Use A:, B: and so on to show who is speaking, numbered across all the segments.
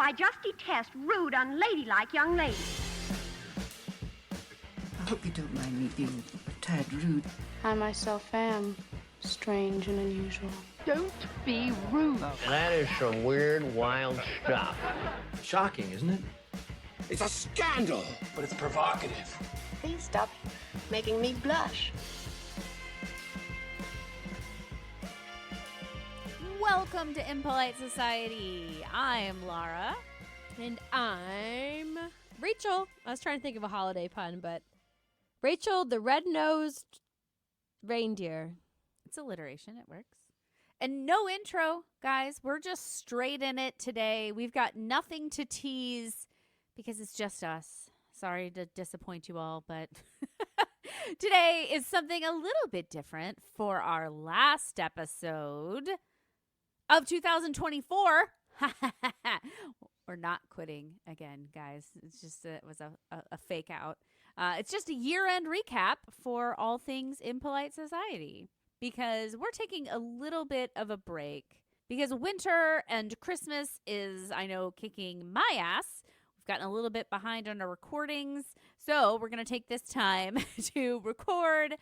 A: I just detest rude, unladylike young ladies.
B: I hope you don't mind me being a tad rude.
C: I myself am strange and unusual.
D: Don't be rude.
E: That is some weird, wild stuff.
F: Shocking, isn't it?
G: It's a scandal,
F: But it's provocative.
C: Please stop making me blush.
H: Welcome to Impolite Society. I'm Laura.
I: And I'm Rachel. I was trying to think of a holiday pun, but Rachel, the red-nosed reindeer.
H: It's alliteration. It works. And no intro, guys. We're just straight in it today. We've got nothing to tease because it's just us. Sorry to disappoint you all, but today is something a little bit different for our last episode of 2024. We're not quitting again, guys. It's just it was a fake out. It's just a year-end recap for all things Impolite Society because we're taking a little bit of a break because winter and Christmas is, I know, kicking my ass. We've gotten a little bit behind on our recordings, so we're going to take this time to record,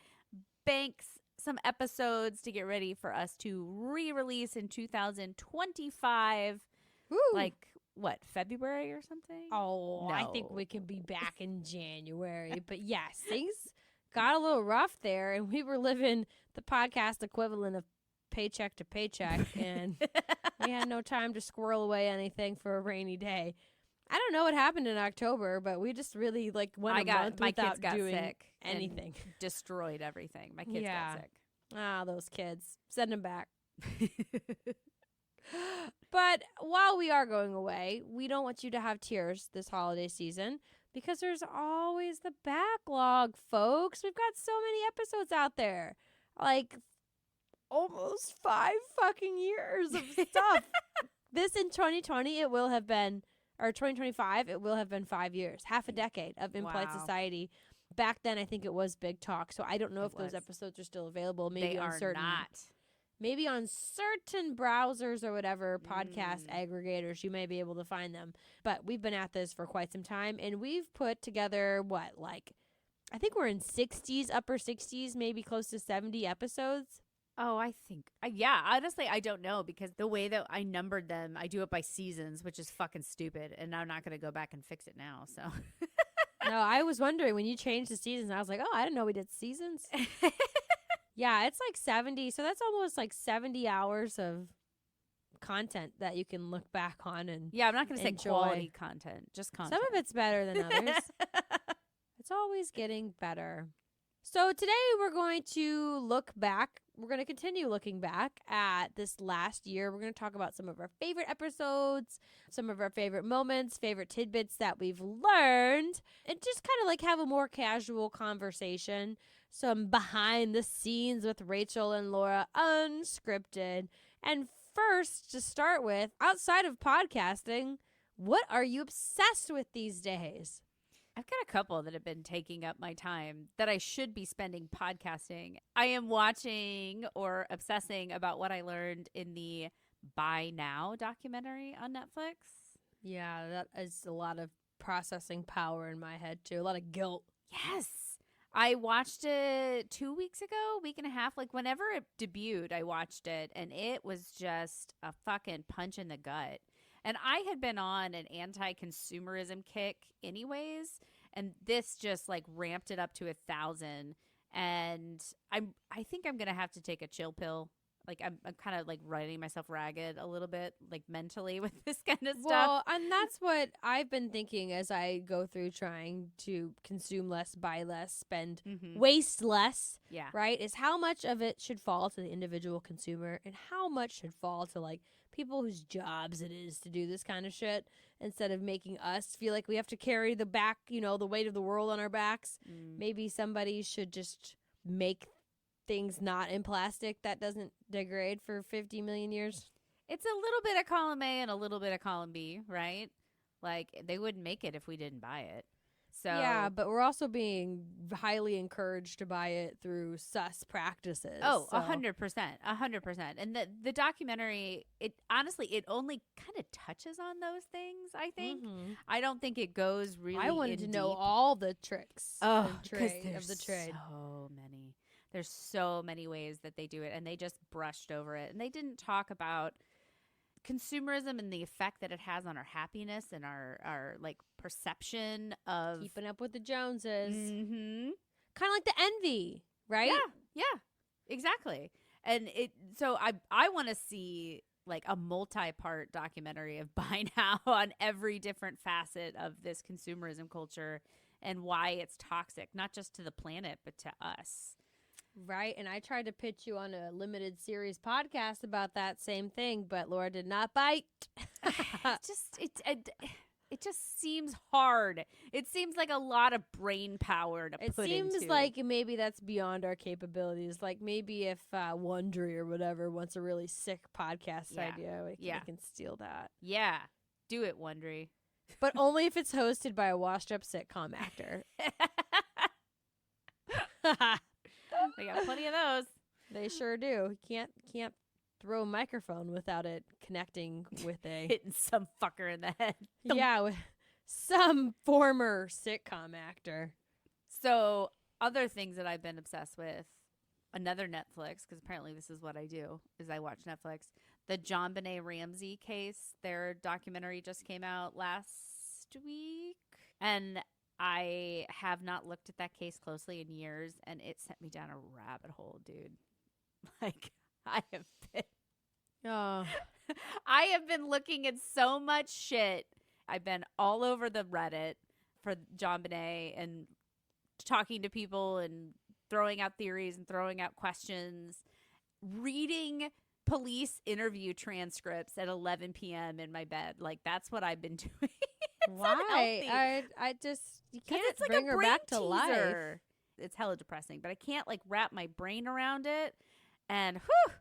H: bank some episodes to get ready for us to re-release in 2025.
I: Woo.
H: Like, what, February or something?
I: Oh,
H: No.
I: I think we could be back in January. But yes, things got a little rough there, and we were living the podcast equivalent of paycheck to paycheck, and we had no time to squirrel away anything for a rainy day. I don't know what happened in October, but we just really went a month
H: my
I: without
H: kids got
I: doing
H: sick
I: anything.
H: and destroyed everything. My kids
I: Yeah.
H: got sick.
I: Ah, those kids. Send them back. But while we are going away, we don't want you to have tears this holiday season because there's always the backlog, folks. We've got so many episodes out there. Like almost 5 fucking years of stuff. This in 2020, it will have been, or 2025, it will have been 5 years, half a decade of Impolite
H: Wow.
I: Society. Back then, I think it was Big Talk, so I don't know
H: It
I: if those
H: was.
I: episodes are still available. Maybe
H: They
I: on
H: are
I: certain,
H: not.
I: maybe on certain browsers or whatever podcast aggregators, you may be able to find them. But we've been at this for quite some time, and we've put together I think we're in 60s, upper 60s, maybe close to 70 episodes.
H: Oh, I think. Yeah, honestly, I don't know because the way that I numbered them, I do it by seasons, which is fucking stupid. And I'm not going to go back and fix it now. So.
I: No, I was wondering when you changed the seasons, I was like, oh, I didn't know we did seasons. Yeah, it's like 70. So that's almost like 70 hours of content that you can look back on. And
H: Yeah, I'm not going to say
I: enjoy.
H: quality content, just content.
I: Some of it's better than others. It's always getting better. So today we're going to look back. We're going to continue looking back at this last year. We're going to talk about some of our favorite episodes, some of our favorite moments, favorite tidbits that we've learned, and just kind of like have a more casual conversation. Some behind the scenes with Rachel and Laura, unscripted. And first, to start with, outside of podcasting, what are you obsessed with these days?
H: I've got a couple that have been taking up my time that I should be spending podcasting. I am watching or obsessing about what I learned in the Buy Now documentary on Netflix.
I: Yeah, that is a lot of processing power in my head, too. A lot of guilt.
H: Yes. I watched it 2 weeks ago, week and a half. Like whenever it debuted, I watched it and it was just a fucking punch in the gut. And I had been on an anti-consumerism kick anyways, and this just like ramped it up to 1,000. And I think I'm gonna have to take a chill pill. Like I'm kind of like writing myself ragged a little bit, like mentally with this kind of stuff.
I: Well, and that's what I've been thinking as I go through trying to consume less, buy less, spend, waste less.
H: Yeah.
I: Right? Is how much of it should fall to the individual consumer and how much should fall to like people whose jobs it is to do this kind of shit instead of making us feel like we have to carry the weight of the world on our backs. Maybe somebody should just make things not in plastic that doesn't degrade for 50 million years.
H: It's a little bit of column A and a little bit of column B, right? Like they wouldn't make it if we didn't buy it. So
I: yeah, but we're also being highly encouraged to buy it through sus practices.
H: Oh,
I: so.
H: 100%, 100%. And the documentary, it honestly, it only kind of touches on those things, I think.
I: Mhm.
H: I don't think it goes really
I: I wanted to
H: in
I: know
H: deep.
I: all the tricks
H: Oh,
I: and
H: because
I: trade
H: there's
I: of the trade.
H: so many. There's so many ways that they do it, and they just brushed over it. And they didn't talk about consumerism and the effect that it has on our happiness and our like perception of
I: Keeping up with the Joneses.
H: Mhm.
I: Kind of like the envy, right?
H: Yeah, exactly. And so I want to see like a multi-part documentary of Buy Now on every different facet of this consumerism culture and why it's toxic, not just to the planet, but to us.
I: Right. And I tried to pitch you on a limited series podcast about that same thing, but Laura did not bite.
H: It just seems hard. It seems like a lot of brain power to
I: It
H: put
I: seems
H: into.
I: like maybe that's beyond our capabilities. Like maybe if Wondery or whatever wants a really sick podcast
H: Yeah.
I: idea, we
H: Yeah.
I: can steal that.
H: Yeah, do it, Wondery.
I: But only if it's hosted by a washed-up sitcom actor.
H: They got plenty of those.
I: They sure do. Can't throw a microphone without it connecting with a
H: Hitting some fucker in the head.
I: yeah, with some former sitcom actor.
H: So, other things that I've been obsessed with, another Netflix, because apparently this is what I do, is I watch Netflix. The JonBenet Ramsey case, their documentary just came out last week. And I have not looked at that case closely in years, and it sent me down a rabbit hole, dude. Like, I have been...
I: Oh,
H: I have been looking at so much shit. I've been all over the Reddit for JonBenet and talking to people and throwing out theories and throwing out questions, reading police interview transcripts at 11 p.m. in my bed. Like, that's what I've been doing.
I: why? I just you can't
H: It's like
I: bring
H: a
I: her
H: brain
I: back to life.
H: teaser. It's hella depressing, but I can't like wrap my brain around it. And whew,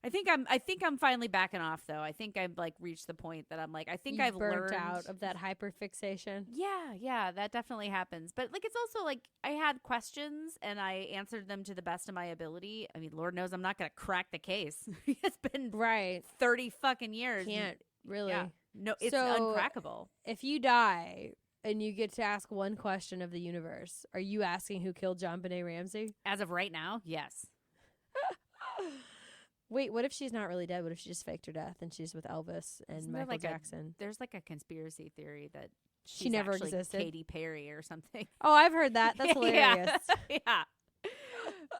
H: I think I'm finally backing off though. I think I've like reached the point that I'm like, I think
I: You've
H: I've
I: burnt
H: learned
I: out of that hyperfixation.
H: Yeah, that definitely happens. But like, it's also like I had questions and I answered them to the best of my ability. I mean, Lord knows I'm not going to crack the case. It's been
I: Right.
H: 30 fucking years.
I: Can't really.
H: Yeah. No, it's
I: So,
H: uncrackable.
I: If you die and you get to ask one question of the universe, are you asking who killed JonBenet Ramsey?
H: As of right now, yes.
I: Wait, what if she's not really dead? What if she just faked her death and she's with Elvis and
H: Isn't there
I: Michael
H: like
I: Jackson?
H: There's like a conspiracy theory that
I: She
H: she's
I: never
H: actually
I: existed?
H: Katy Perry or something.
I: Oh, I've heard that. That's hilarious.
H: Yeah.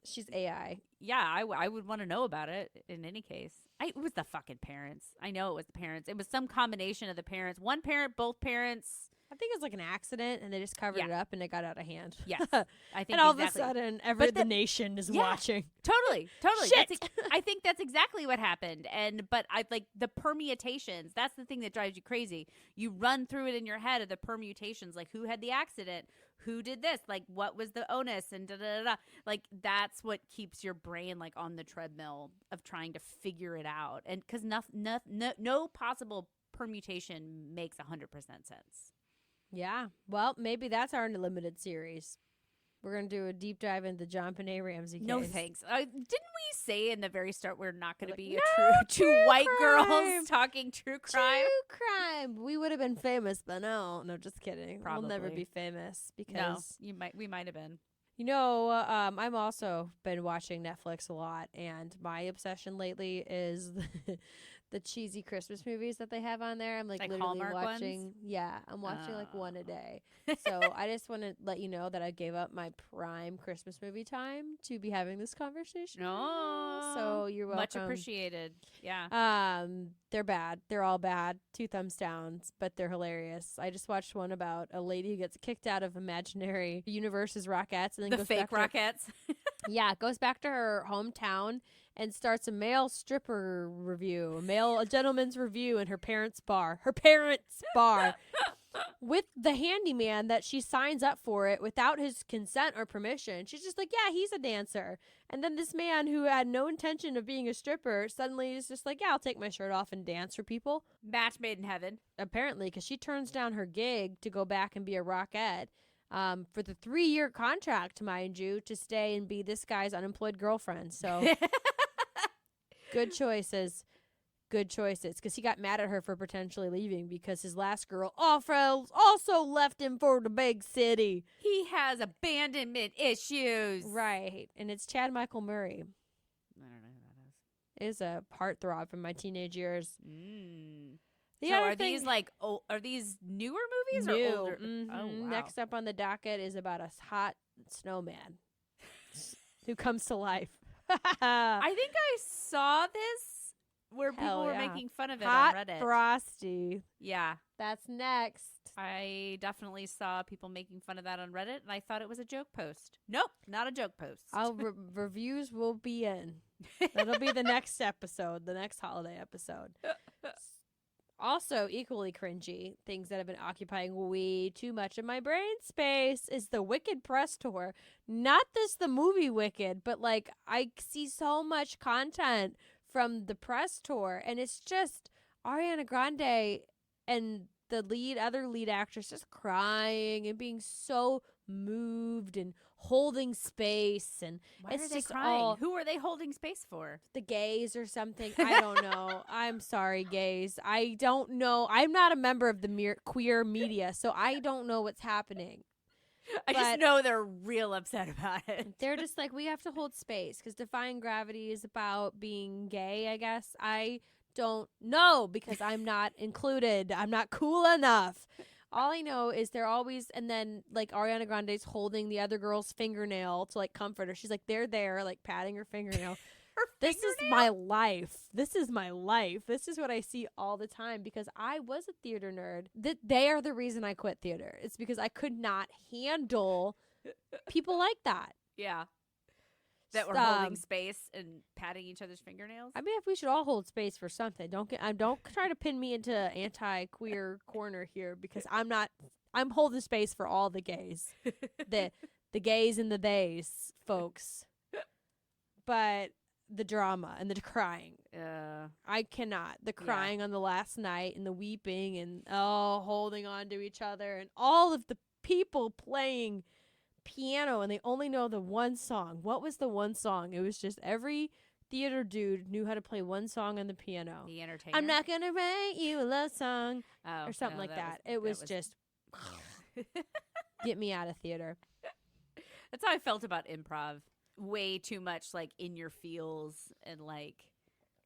I: She's AI.
H: Yeah, I would want to know about it in any case. It was the fucking parents. I know it was the parents. It was some combination of the parents. One parent, both parents.
I: I think it was like an accident and they just covered
H: Yeah.
I: it up and it got out of hand.
H: Yes, I think
I: And all
H: exactly.
I: of a sudden,
H: But
I: the nation is
H: Yeah.
I: watching.
H: Totally.
I: Shit.
H: I think that's exactly what happened. But I like the permutations. That's the thing that drives you crazy. You run through it in your head of the permutations, like who had the accident, who did this, like what was the onus, and da da da. Like that's what keeps your brain like on the treadmill of trying to figure it out. And because no possible permutation makes 100% sense.
I: Yeah. Well, maybe that's our limited series. We're going to do a deep dive into JonBenet Ramsey case.
H: No thanks. Didn't we say in the very start we're not going to
I: Like,
H: be
I: no
H: two white
I: crime.
H: girls talking true crime?
I: True crime. We would have been famous, but no, just kidding. We'll never
H: Probably.
I: be famous
H: No,
I: because
H: we might have been.
I: you know, I'm also been watching Netflix a lot, and my obsession lately is the cheesy Christmas movies that they have on there. I'm like literally
H: Hallmark
I: watching.
H: ones?
I: Yeah, I'm watching like one a
H: Oh.
I: day. So I just want to let you know that I gave up my prime Christmas movie time to be having this conversation.
H: No,
I: So you're welcome.
H: much appreciated. Yeah.
I: They're bad. They're all bad. 2 thumbs downs, but they're hilarious. I just watched one about a lady who gets kicked out of imaginary universes, Rockettes, and then
H: The
I: goes
H: fake
I: back to
H: Rockettes.
I: yeah, goes back to her hometown and starts a male stripper review, a gentleman's review in her parents' bar. Her parents' bar. with the handyman that she signs up for it without his consent or permission. She's just like, yeah, he's a dancer. And then this man who had no intention of being a stripper suddenly is just like, yeah, I'll take my shirt off and dance for people.
H: Match made in heaven.
I: Apparently, because she turns down her gig to go back and be a rockette for the 3-year contract, mind you, to stay and be this guy's unemployed girlfriend. So good choices. Good choices, because he got mad at her for potentially leaving because his last girl also left him for the big city.
H: He has abandonment issues.
I: Right, and it's Chad Michael Murray.
H: I don't know who that
I: Is a heartthrob from my teenage years. The
H: So
I: other
H: are
I: thing-
H: these like are these newer movies
I: New.
H: or older?
I: Mhm.
H: Oh, wow.
I: Next up on the docket is about a hot snowman who comes to life.
H: I think I saw this where people
I: Hell
H: were
I: yeah.
H: making fun of it
I: Hot
H: on Reddit.
I: Frosty.
H: Yeah.
I: That's next.
H: I definitely saw people making fun of that on Reddit, and I thought it was a joke post. Nope, not a joke post.
I: Reviews will be in. That'll be the next episode, the next holiday episode. Also, equally cringy, things that have been occupying way too much of my brain space is the Wicked press tour. Not this, the movie Wicked, but like I see so much content from the press tour, and it's just Ariana Grande and the other lead actress just crying and being so moved and holding space, and
H: Why
I: it's
H: are they
I: just
H: crying?
I: all
H: Who are they holding space for?
I: the gays or something. I don't know. I'm sorry, gays. I don't know. I'm not a member of the queer media, so I don't know what's happening.
H: I
I: But-
H: just know they're real upset about it.
I: They're just like, we have to hold space because Defying Gravity is about being gay, I guess. I don't know because I'm not included. I'm not cool enough. All I know is they're always, and then like Ariana Grande's holding the other girl's fingernail to like comfort her. She's like, they're there, like patting her fingernail. This is my life. This is my life. This is what I see all the time because I was a theater nerd. They are the reason I quit theater. It's because I could not handle people like that.
H: Yeah. That were holding space and patting each other's fingernails.
I: I mean, if we should all hold space for something, don't try to pin me into anti-queer corner here because I'm not. I'm holding space for all the gays, the gays and the theys, folks. But the drama and the crying, I cannot. The crying on the last night and the weeping and holding on to each other and all of the people playing piano and they only know the one song. What was the one song? It was just every theater dude knew how to play one song on the piano.
H: The Entertainer.
I: I'm not gonna write you a love song or something
H: no,
I: like that.
H: was-
I: It was just get me out of theater.
H: That's how I felt about improv. Way too much like in your feels and like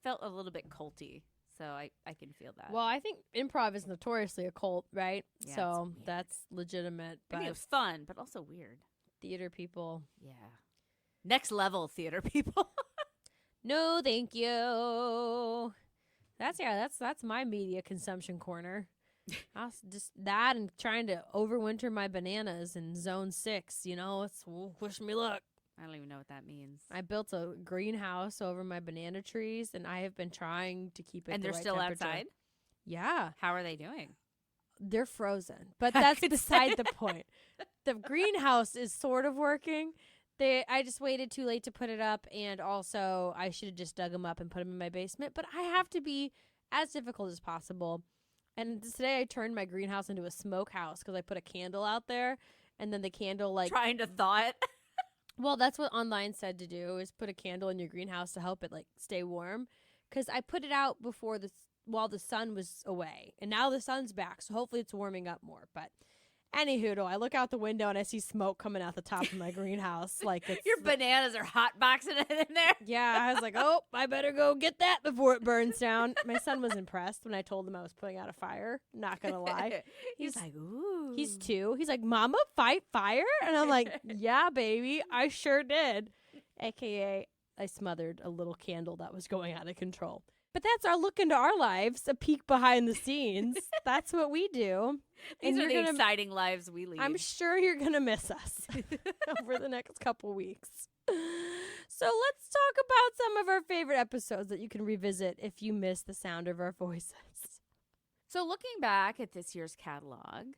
H: felt a little bit culty. So I can feel that.
I: Well, I think improv is notoriously a cult, right?
H: Yeah,
I: so
H: it's weird.
I: that's legitimate.
H: I mean,
I: But
H: it was fun, but also weird.
I: theater people,
H: Yeah. Next level theater people.
I: no, thank you. That's my media consumption corner. I'll just that and trying to overwinter my bananas in Zone 6. You know, it's wish me luck.
H: I don't even know what that means.
I: I built a greenhouse over my banana trees, and I have been trying to keep it.
H: And
I: the
H: they're
I: right
H: still
I: temperature.
H: outside?
I: Yeah,
H: How are they doing?
I: they're frozen, but that's
H: could
I: beside the point. The greenhouse is sort of working. I just waited too late to put it up, and also I should have just dug them up and put them in my basement. But I have to be as difficult as possible. And today I turned my greenhouse into a smokehouse because I put a candle out there, and then the candle like
H: Trying to thaw it.
I: Well, that's what online said to do is put a candle in your greenhouse to help it like stay warm. Because I put it out before while the sun was away, and now the sun's back, so hopefully it's warming up more. But anywho, I look out the window and I see smoke coming out the top of my greenhouse. Like it's
H: Your bananas are hot boxing it in there.
I: yeah, I was like, oh, I better go get that before it burns down. My son was impressed when I told him I was putting out a fire. Not gonna lie.
H: He's like, ooh.
I: He's 2. He's like, Mama, fight fire? And I'm like, yeah, baby, I sure did. AKA, I smothered a little candle that was going out of control. But that's our look into our lives, a peek behind the scenes. That's what we do.
H: These
I: And
H: are
I: you're
H: the
I: gonna-
H: exciting lives we lead.
I: I'm sure you're going to miss us over the next couple weeks. So let's talk about some of our favorite episodes that you can revisit if you miss the sound of our voices.
H: So looking back at this year's catalog,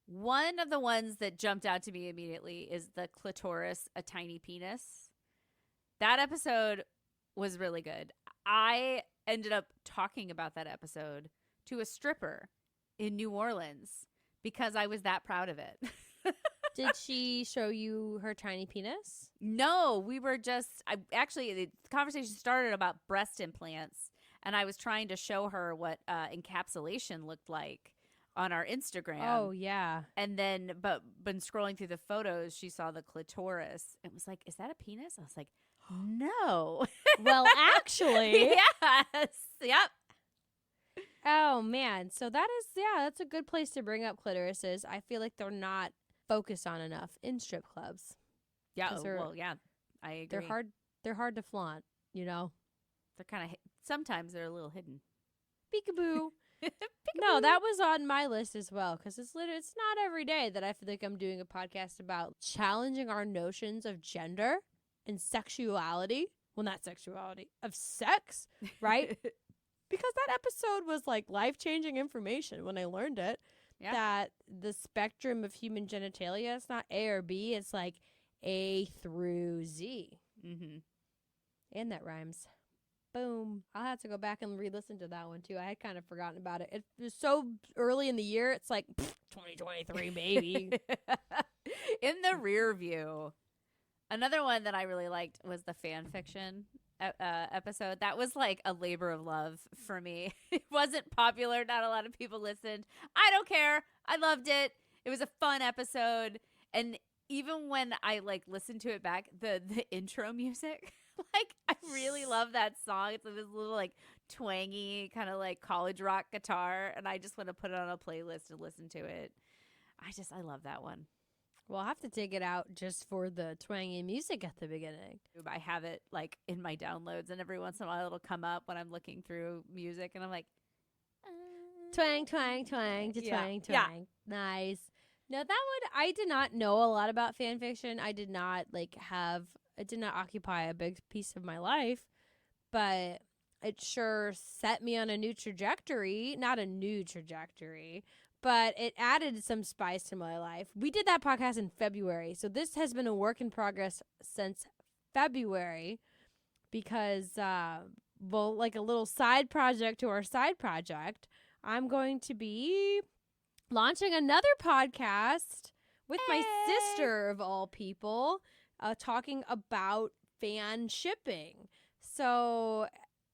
H: one of the ones that jumped out to me immediately is the clitoris, a tiny penis. That episode was really good. I ended up talking about that episode to a stripper in New Orleans because I was that proud of it.
I: Did she show you her tiny penis?
H: No, we were just, the conversation started about breast implants, and I was trying to show her what encapsulation looked like on our Instagram.
I: Oh, yeah.
H: And then, but when scrolling through the photos, she saw the clitoris. It was like, is that a penis? I was like, no.
I: Well, actually.
H: Yes. Yep.
I: Oh, man. So that's a good place to bring up clitorises. I feel like they're not focused on enough in strip clubs.
H: Yeah. Well, yeah. I agree.
I: They're hard to flaunt, you know?
H: They're kind of, sometimes they're a little hidden.
I: Peekaboo. No, that was on my list as well because it's not every day that I feel like I'm doing a podcast about challenging our notions of gender and sexuality. Well, not sexuality, of sex, right? Because that episode was like life-changing information when I learned it. Yeah. That the spectrum of human genitalia, it's not A or B, it's like A through Z. Mm-hmm. And that rhymes. Boom. I'll have to go back and re-listen to that one, too. I had kind of forgotten about it. It was so early in the year, it's like, 2023, baby.
H: In the rear view. Another one that I really liked was the fan fiction episode. That was like a labor of love for me. It wasn't popular. Not a lot of people listened. I don't care. I loved it. It was a fun episode. And even when I like listened to it back, the intro music, like I really love that song. It's this little like twangy kind of like college rock guitar. And I just want to put it on a playlist and listen to it. I love that one.
I: Well, I'll have to take it out just for the twangy music at the beginning.
H: I have it like in my downloads, and every once in a while it'll come up when I'm looking through music, and I'm like,
I: twang, twang, twang, to twang, twang.
H: Yeah.
I: Nice. No, that one, I did not know a lot about fan fiction. I did not it did not occupy a big piece of my life, but it sure set me on a new trajectory. Not a new trajectory, but it added some spice to my life. We did that podcast in February, so this has been a work in progress since February because, like a little side project to our side project, I'm going to be launching another podcast with my sister, of all people, talking about fan shipping. So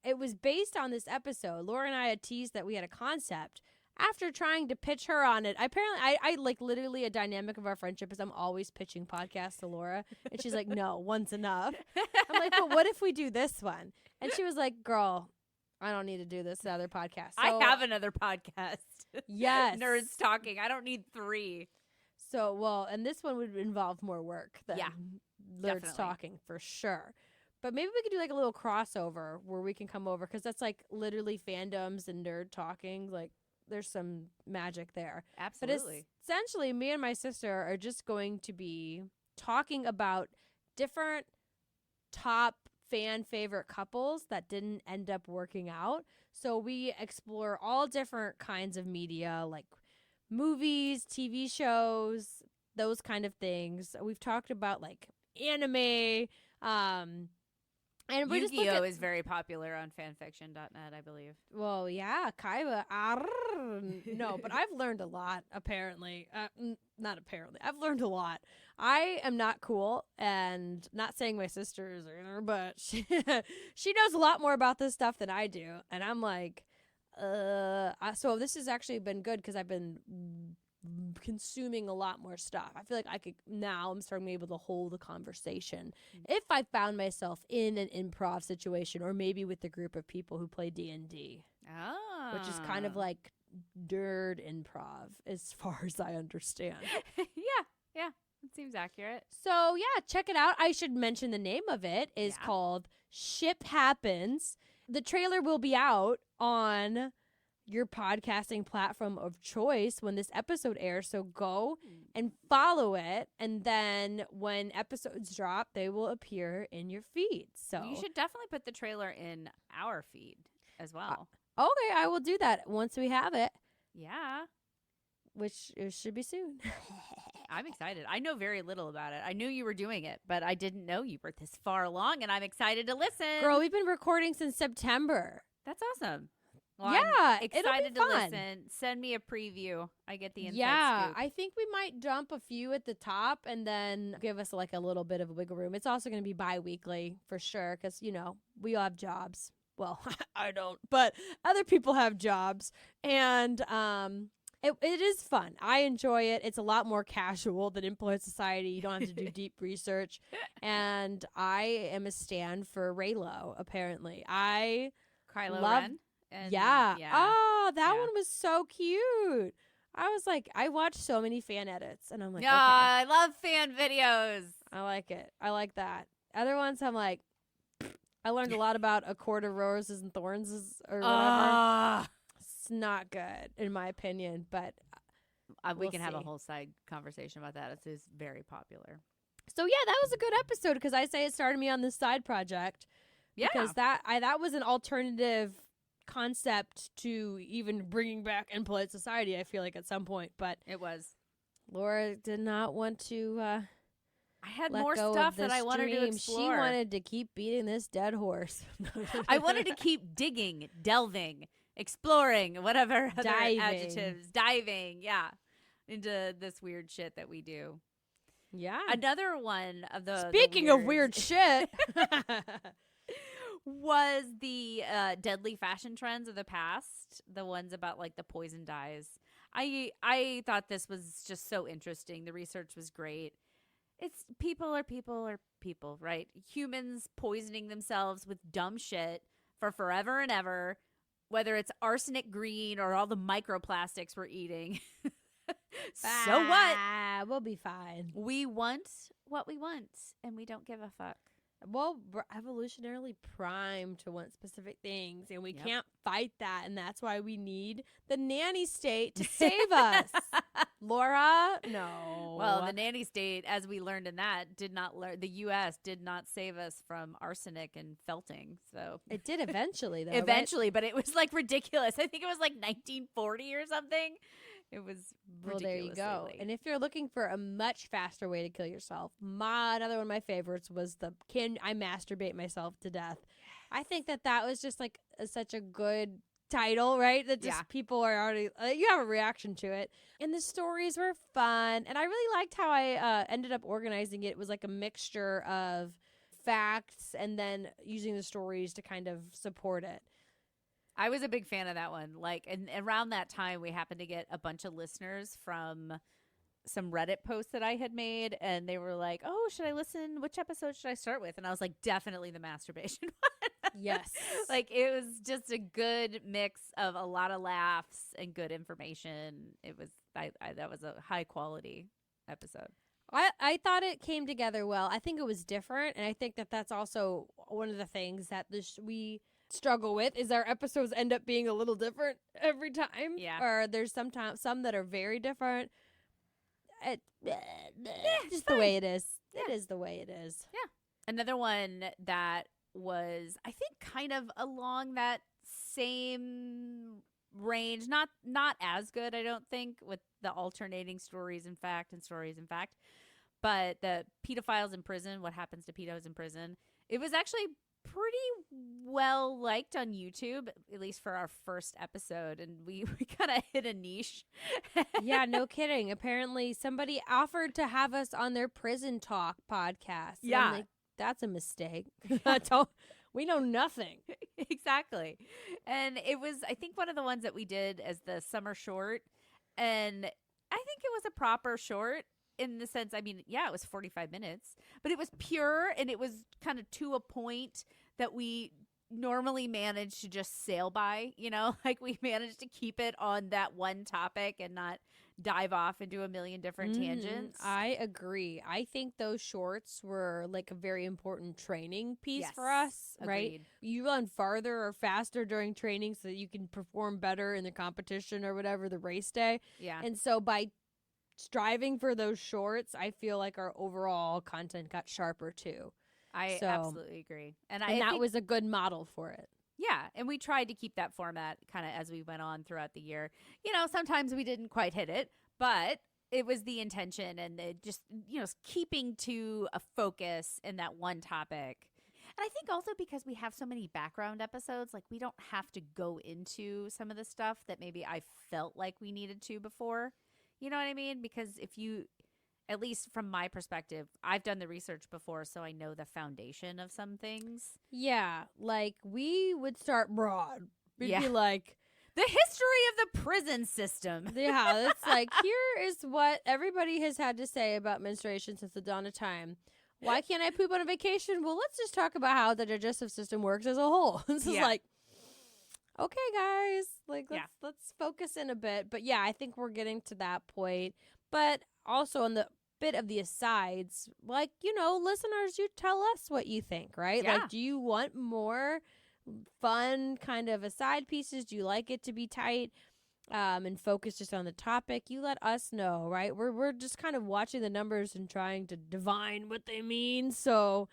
I: it was based on this episode. Laura and I had teased that we had a concept. After trying to pitch her on it, I like literally a dynamic of our friendship is I'm always pitching podcasts to Laura. And she's like, no, one's enough. I'm like, but what if we do this one? And she was like, girl, I don't need to do this other podcast. So,
H: I have another podcast.
I: Yes.
H: Nerds Talking. I don't need 3.
I: So, well, and this one would involve more work than Nerds
H: definitely.
I: Talking for sure. But maybe we could do like a little crossover where we can come over because that's like literally fandoms and nerd talking. Like, there's some magic there.
H: Absolutely.
I: But essentially, me and my sister are just going to be talking about different top fan favorite couples that didn't end up working out. So we explore all different kinds of media, like movies, TV shows, those kind of things. We've talked about like anime, and we're
H: Yu-Gi-Oh is very popular on fanfiction.net, I believe.
I: Well, yeah, Kaiba. No, but I've learned a lot, apparently. Not apparently. I've learned a lot. I am not cool, and not saying my sister is either, but she knows a lot more about this stuff than I do. And I'm like, so this has actually been good because I've been consuming a lot more stuff. I feel like I'm starting to be able to hold a conversation if I found myself in an improv situation or maybe with a group of people who play D&D, which is kind of like nerd improv as far as I understand.
H: Yeah, it seems accurate.
I: So yeah, check it out. I should mention the name of it is called Ship Happens. The trailer will be out on your podcasting platform of choice when this episode airs. So go and follow it. And then when episodes drop, they will appear in your feed. So
H: you should definitely put the trailer in our feed as well.
I: Okay, I will do that once we have it.
H: Yeah.
I: which it should be soon.
H: I'm excited. I know very little about it. I knew you were doing it, but I didn't know you were this far along, and I'm excited to listen.
I: Girl, we've been recording since September.
H: That's awesome. Well,
I: Yeah,
H: I'm
I: it'll be
H: excited to
I: fun.
H: listen. Send me a preview. I get the inside
I: Yeah,
H: scoop.
I: I think we might dump a few at the top and then give us like a little bit of a wiggle room. It's also going to be bi-weekly for sure because, you know, we all have jobs. Well, I don't, but other people have jobs. And it is fun. I enjoy it. It's a lot more casual than Impolite Society. You don't have to do deep research. And I am a stan for Raylo, apparently. I
H: Kylo
I: love-
H: Ren. And,
I: yeah. Oh, that
H: Yeah.
I: one was so cute. I was like, I watched so many fan edits, and I'm like,
H: Yeah,
I: okay,
H: I love fan videos.
I: I like it. I like that. Other ones, I'm like, I learned a lot about A Court of Roses and Thorns or whatever.
H: Ah.
I: It's not good, in my opinion, but
H: We
I: we'll
H: can have a
I: see.
H: whole side conversation about that. It's very popular.
I: So yeah, that was a good episode because I say it started me on this side project.
H: Yeah.
I: Because that was an alternative concept to even bringing back Impolite Society, I feel like, at some point. But
H: It was.
I: Laura did not want to
H: I had
I: let
H: more
I: go
H: stuff
I: of this
H: that I wanted to
I: dream.
H: explore.
I: She wanted to keep beating this dead horse.
H: I wanted to keep digging, delving, exploring, whatever other
I: Diving.
H: adjectives, diving, yeah, into this weird shit that we do.
I: Yeah.
H: Another one of the
I: Speaking of weird shit.
H: was the deadly fashion trends of the past, the ones about like the poison dyes. I thought this was just so interesting. The research was great. It's people, right? Humans poisoning themselves with dumb shit for forever and ever, whether it's arsenic green or all the microplastics we're eating. So what?
I: We'll be fine.
H: We want what we want, and we don't give a fuck.
I: Well, we're evolutionarily primed to want specific things, and we
H: Yep.
I: can't fight that, and that's why we need the nanny state to save us. Laura, no.
H: Well, the nanny state, as we learned in that, did not learn. The U.S. did not save us from arsenic and felting. So
I: it did eventually, though. right?
H: eventually, but it was like ridiculous. I think it was like 1940 or something. It was
I: Well, there you
H: ridiculously
I: go.
H: late.
I: And if you're looking for a much faster way to kill yourself, another one of my favorites was the "Can I masturbate myself to death?" I think that was just like such a good title, right? That just
H: Yeah.
I: people are already you have a reaction to it, and the stories were fun, and I really liked how I ended up organizing it. It was like a mixture of facts and then using the stories to kind of support it.
H: I was a big fan of that one. Like, and around that time, we happened to get a bunch of listeners from some Reddit posts that I had made, and they were like, "Oh, should I listen? Which episode should I start with?" And I was like, "Definitely the masturbation one."
I: Yes.
H: Like, it was just a good mix of a lot of laughs and good information. It was that was a high quality episode.
I: I thought it came together well. I think it was different, and I think that's also one of the things that we struggle with is our episodes end up being a little different every time.
H: Yeah.
I: Or there's sometimes some that are very different.
H: it's
I: Just the way it is. It is the way it is.
H: Another one that was, I think, kind of along that same range, not as good, I don't think, with the alternating stories in fact and stories in fact, but the pedophiles in prison, what happens to pedos in prison. It was actually pretty well liked on YouTube, at least for our first episode, and we kind of hit a niche.
I: Yeah, no kidding. Apparently somebody offered to have us on their prison talk podcast. And I'm
H: Yeah.
I: like, that's a mistake. We know nothing.
H: Exactly. And it was, I think, one of the ones that we did as the summer short, and I think it was a proper short in the sense, I mean, yeah, it was 45 minutes, but it was pure, and it was kind of to a point that we normally manage to just sail by, you know, like we managed to keep it on that one topic and not dive off into a million different tangents.
I: I agree. I think those shorts were like a very important training piece
H: Yes,
I: for us, right?
H: agreed.
I: You run farther or faster during training so that you can perform better in the competition or whatever, the race day.
H: Yeah.
I: And so by striving for those shorts, I feel like our overall content got sharper too.
H: I
I: so-
H: absolutely agree. And I
I: And that
H: think
I: was a good model for it.
H: Yeah, and we tried to keep that format kind of as we went on throughout the year. Sometimes we didn't quite hit it, but it was the intention and just, keeping to a focus in that one topic. And I think also because we have so many background episodes, like we don't have to go into some of the stuff that maybe I felt like we needed to before. You know what I mean? Because at least from my perspective, I've done the research before, so I know the foundation of some things.
I: Yeah, like we would start broad. We'd be like,
H: the history of the prison system.
I: Yeah, it's like, here is what everybody has had to say about menstruation since the dawn of time. Why can't I poop on a vacation? Well, let's just talk about how the digestive system works as a whole. This is like, okay, guys, like let's focus in a bit. But yeah, I think we're getting to that point. But also on the bit of the asides, like, listeners, you tell us what you think, right?
H: Yeah.
I: Like, do you want more fun kind of aside pieces? Do you like it to be tight and focus just on the topic? You let us know, right? We're just kind of watching the numbers and trying to divine what they mean. So,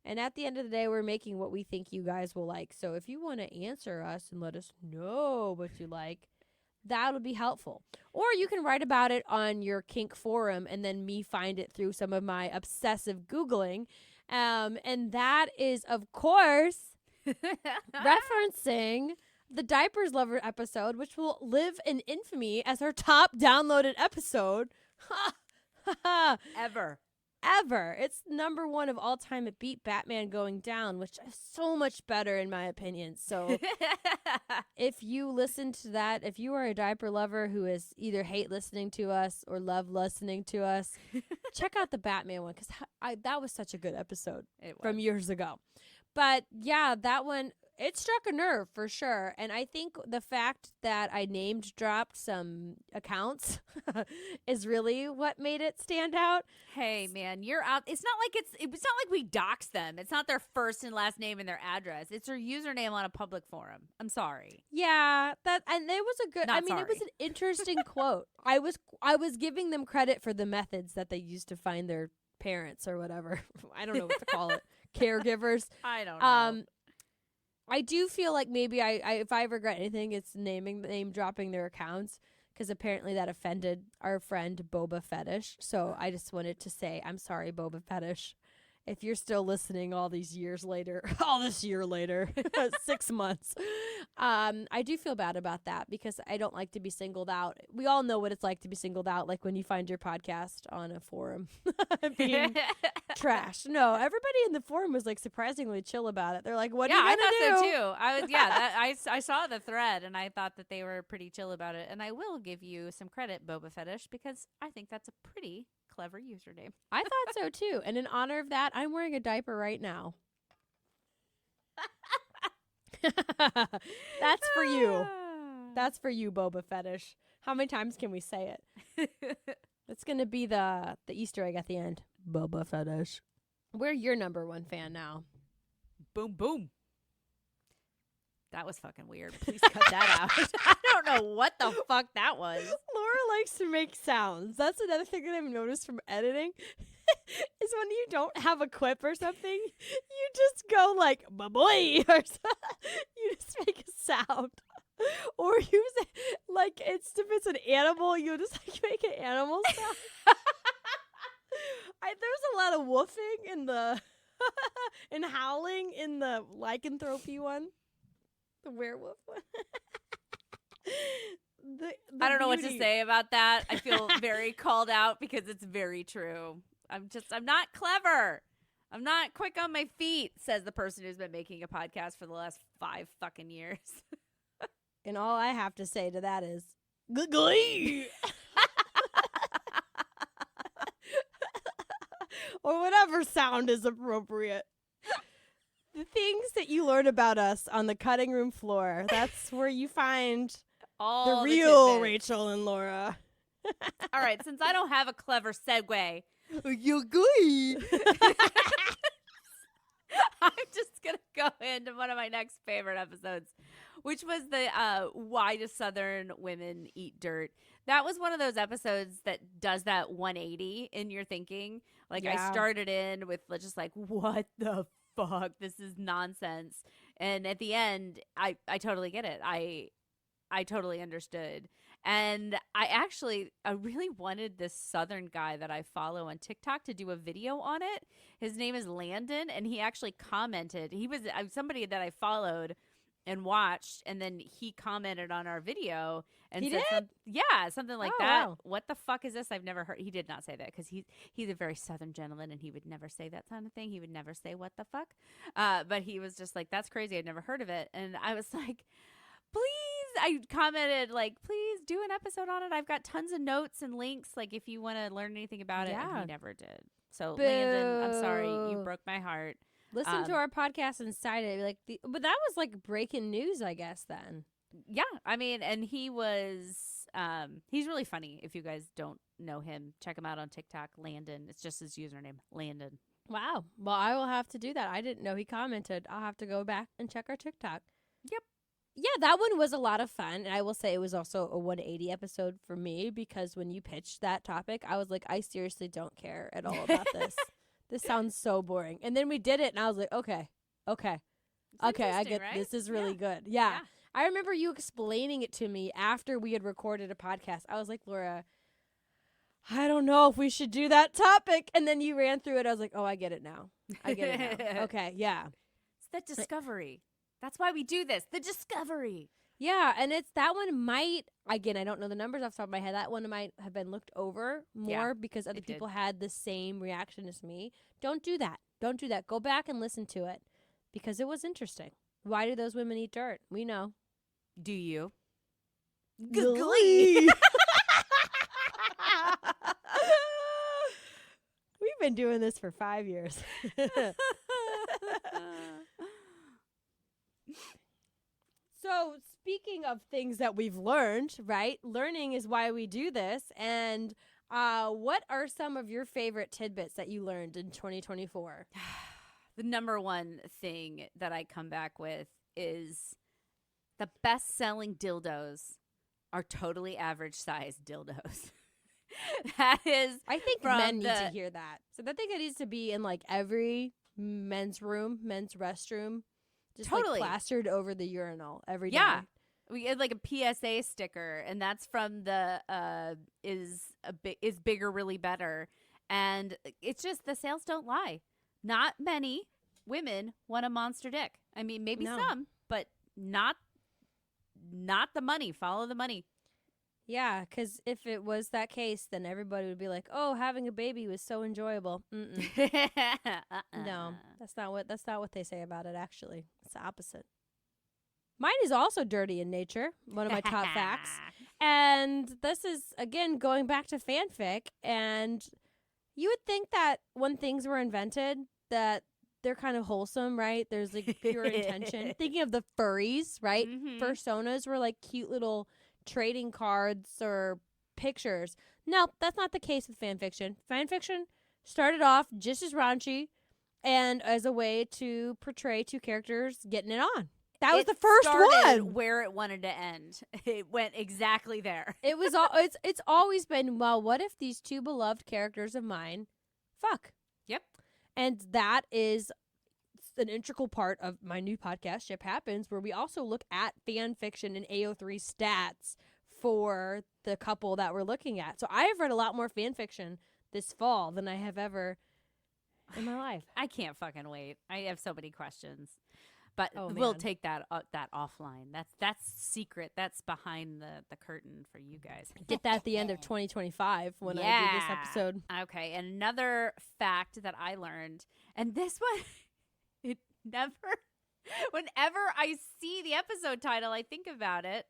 I: and at the end of the day, we're making what we think you guys will like. So if you want to answer us and let us know what you like, that'll be helpful. Or you can write about it on your kink forum and then me find it through some of my obsessive Googling. And that is, of course, referencing the Diapers Lover episode, which will live in infamy as our top downloaded episode. Ever. It's number 1 of all time. It beat Batman Going Down, which is so much better in my opinion. So if you listen to that, if you are a diaper lover who is either hate listening to us or love listening to us, check out the Batman one, because that was such a good episode from years ago. But yeah, that one, it struck a nerve for sure. And I think the fact that I named dropped some accounts is really what made it stand out.
H: Hey man, you're out. It's not like we dox them. It's not their first and last name and their address. It's their username on a public forum. I'm sorry.
I: Yeah, and it was a good. It was an interesting quote. I was giving them credit for the methods that they used to find their parents or whatever. I don't know what to call it. Caregivers.
H: I don't know.
I: I do feel like maybe if I regret anything, it's name dropping their accounts, because apparently that offended our friend Boba Fetish. So I just wanted to say, I'm sorry, Boba Fetish. If you're still listening all this year later, 6 months, I do feel bad about that, because I don't like to be singled out. We all know what it's like to be singled out, like when you find your podcast on a forum being trash. No, everybody in the forum was like surprisingly chill about it. They're like, "What are you gonna do?"
H: I thought so too. I saw the thread and I thought that they were pretty chill about it. And I will give you some credit, Boba Fetish, because I think that's a pretty clever username.
I: I thought so too. And in honor of that, I'm wearing a diaper right now. That's for you. That's for you, Boba Fetish. How many times can we say it? It's going to be the Easter egg at the end. Boba Fetish. We're your number 1 fan now.
H: Boom, boom. That was fucking weird. Please cut that out. I don't know what the fuck that was.
I: Laura likes to make sounds. That's another thing that I've noticed from editing is when you don't have a quip or something, you just go like, "ba-boy," or you just make a sound. Or use it like if it's an animal, you just like make an animal sound. There's a lot of woofing in the and howling in the lycanthropy one. The werewolf one.
H: I don't know what to say about that. I feel very called out because it's very true. I'm not clever. I'm not quick on my feet, says the person who's been making a podcast for the last 5 fucking years.
I: And all I have to say to that is, glee. Or whatever sound is appropriate. The things that you learn about us on the cutting room floor, that's where you find
H: all
I: the real
H: tidbits.
I: Rachel and Laura.
H: All right, since I don't have a clever segue,
I: you glee.
H: I'm just going to go into one of my next favorite episodes, which was the Why Do Southern Women Eat Dirt? That was one of those episodes that does that 180 in your thinking. Like, I started in with just like, what the fuck? This is nonsense. And at the end, I totally get it. I totally understood. And I really wanted this Southern guy that I follow on TikTok to do a video on it. His name is Landon, and he actually commented. He was somebody that I followed and watched, and then he commented on our video and
I: He
H: said, something like
I: Oh,
H: that.
I: wow.
H: What the fuck is this? I've never heard. He did not say that because he's a very Southern gentleman, and he would never say that kind of thing. He would never say what the fuck. But he was just like, that's crazy. I'd never heard of it. And I was like, please, I commented like, please do an episode on it. I've got tons of notes and links, like if you want to learn anything about it. And
I: Yeah.
H: he never did. So Landon, I'm sorry, you
I: Boo.
H: broke my heart.
I: Listen to our podcast and cite it. Like, but that was like breaking news, I guess. Then,
H: Yeah, I mean, and he was, he's really funny. If you guys don't know him, check him out on TikTok. Landon, it's just his username, Landon.
I: wow. Well, I will have to do that. I didn't know he commented. I'll have to go back and check our TikTok.
H: Yep.
I: Yeah, that one was a lot of fun. And I will say it was also a 180 episode for me because when you pitched that topic, I was like, I seriously don't care at all about this. This sounds so boring. And then we did it, and I was like, okay, I
H: interesting,
I: get
H: right?
I: this is really
H: Yeah.
I: good. Yeah. I remember you explaining it to me after we had recorded a podcast. I was like, Laura, I don't know if we should do that topic. And then you ran through it. I was like, oh, I get it now. I get it now. Okay, yeah.
H: It's that discovery. That's why we do this. The discovery.
I: Yeah, and it's that one might, again, I don't know the numbers off the top of my head. That one might have been looked over more because other
H: it did.
I: people had the same reaction as me. Don't do that. Don't do that. Go back and listen to it because it was interesting. Why do those women eat dirt? We know.
H: Do you?
I: Glee. We've been doing this for 5 years. So, speaking of things that we've learned, right? Learning is why we do this. And what are some of your favorite tidbits that you learned in 2024?
H: The number one thing that I come back with is the best-selling dildos are totally average-sized dildos. That is,
I: I think
H: from
I: men need to hear that. So, I think it needs to be in like every men's room, men's restroom. Just
H: Totally.
I: like plastered over the urinal every day.
H: Yeah. We had like a PSA sticker, and that's from the is bigger, really better. And it's just the sales don't lie. Not many women want a monster dick. I mean, maybe
I: No.
H: some, but not the money. Follow the money.
I: Yeah, because if it was that case, then everybody would be like, "Oh, having a baby was so enjoyable." Mm-mm. No, that's not what they say about it. Actually, it's the opposite. Mine is also dirty in nature. One of my top facts, and this is again going back to fanfic. And you would think that when things were invented, that they're kind of wholesome, right? There's like pure intention. Thinking of the furries, right?
H: Mhm.
I: Fursonas were like cute little trading cards or pictures. No, that's not the case with fan fiction. Fan fiction started off just as raunchy and as a way to portray two characters getting it on. That was
H: It
I: the first
H: started
I: one.
H: where it wanted to end. It went exactly there.
I: It was all it's always been, well, what if these two beloved characters of mine fuck?
H: Yep.
I: And that is an integral part of my new podcast, Ship Happens, where we also look at fan fiction and AO3 stats for the couple that we're looking at. So I have read a lot more fan fiction this fall than I have ever in my life.
H: I can't fucking wait. I have so many questions. But
I: Oh,
H: we'll
I: man.
H: take that offline. That's secret. That's behind the curtain for you guys.
I: Get that at the end of 2025 when I do this episode.
H: Okay, and another fact that I learned, and this one, it never, whenever I see the episode title, I think about it.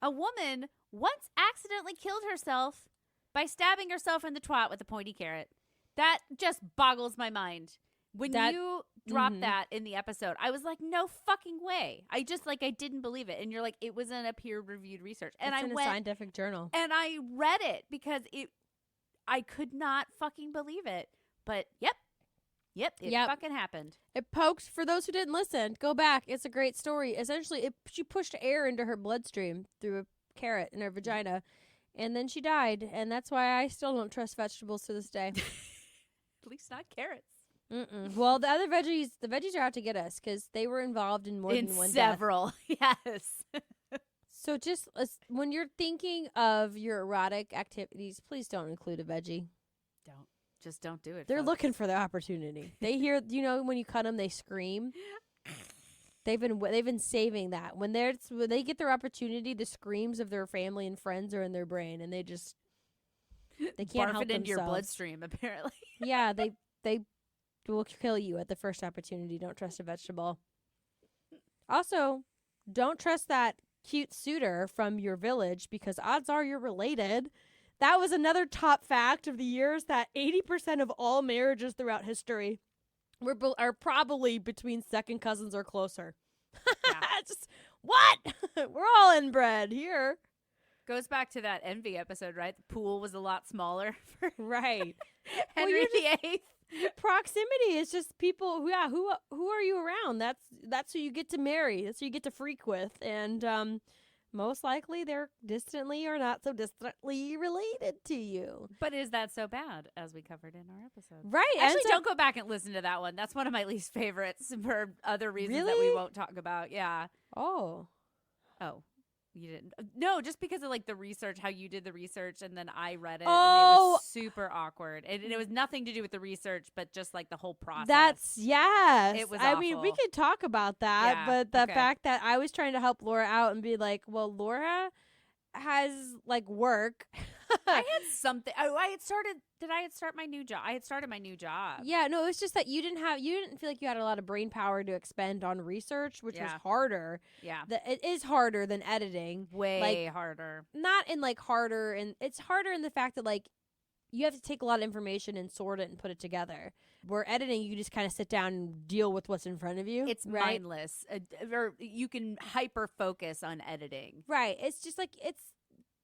H: A woman once accidentally killed herself by stabbing herself in the twat with a pointy carrot. That just boggles my mind. When you dropped that in the episode, I was like, no fucking way. I didn't believe it. And you're like, it was in a peer-reviewed research. And
I: It's
H: I
I: in
H: went
I: a scientific journal.
H: and I read it because I could not fucking believe it. But yep, it fucking happened.
I: It poked, for those who didn't listen, go back. It's a great story. Essentially, she pushed air into her bloodstream through a carrot in her vagina, and then she died. And that's why I still don't trust vegetables to this day.
H: At least not carrots.
I: Mm-mm. Well, the veggies are out to get us because they were involved in more than one
H: several. Yes.
I: So just when you're thinking of your erotic activities, please don't include a veggie.
H: Don't do it.
I: They're
H: folks.
I: looking for the opportunity. They hear, when you cut them, they scream. They've been saving that. When they get their opportunity, the screams of their family and friends are in their brain, and they can't
H: Barf
I: help
H: it into your
I: themselves.
H: bloodstream, apparently.
I: Yeah, they will kill you at the first opportunity. Don't trust a vegetable. Also, don't trust that cute suitor from your village because odds are you're related. That was another top fact of the years that 80% of all marriages throughout history are probably between second cousins or closer.
H: Yeah.
I: Just, what? We're all inbred here.
H: Goes back to that Envy episode, right? The pool was a lot smaller for
I: Right.
H: Henry VIII.
I: Proximity is just people who are you around? That's who you get to marry. That's who you get to freak with. And most likely they're distantly or not so distantly related to you.
H: But is that so bad, as we covered in our episode?
I: Right.
H: Actually, don't go back and listen to that one. That's one of my least favorites for other reasons that we
I: Really?
H: won't talk about. Yeah.
I: Oh.
H: You didn't? No, just because of like the research, how you did the research, and then I read it, and it
I: Oh.
H: was super awkward. And it was nothing to do with the research, but just like the whole process.
I: That's yes.
H: It was
I: I mean, we
H: awful.
I: could talk about that,
H: Yeah,
I: but the
H: okay.
I: fact that I was trying to help Laura out and be like, well, Laura has like work.
H: I had something. Oh, I had started. Did I start my new job? I had started my new job.
I: Yeah, no, it was just that you didn't feel like you had a lot of brain power to expend on research, which was
H: Yeah.
I: harder.
H: Yeah.
I: It is harder than editing.
H: Way harder.
I: Not in like harder, and it's harder in the fact that like you have to take a lot of information and sort it and put it together. Where editing, you just kind of sit down and deal with what's in front of you.
H: It's
I: right?
H: mindless. Or you can hyper focus on editing.
I: Right. It's just like it's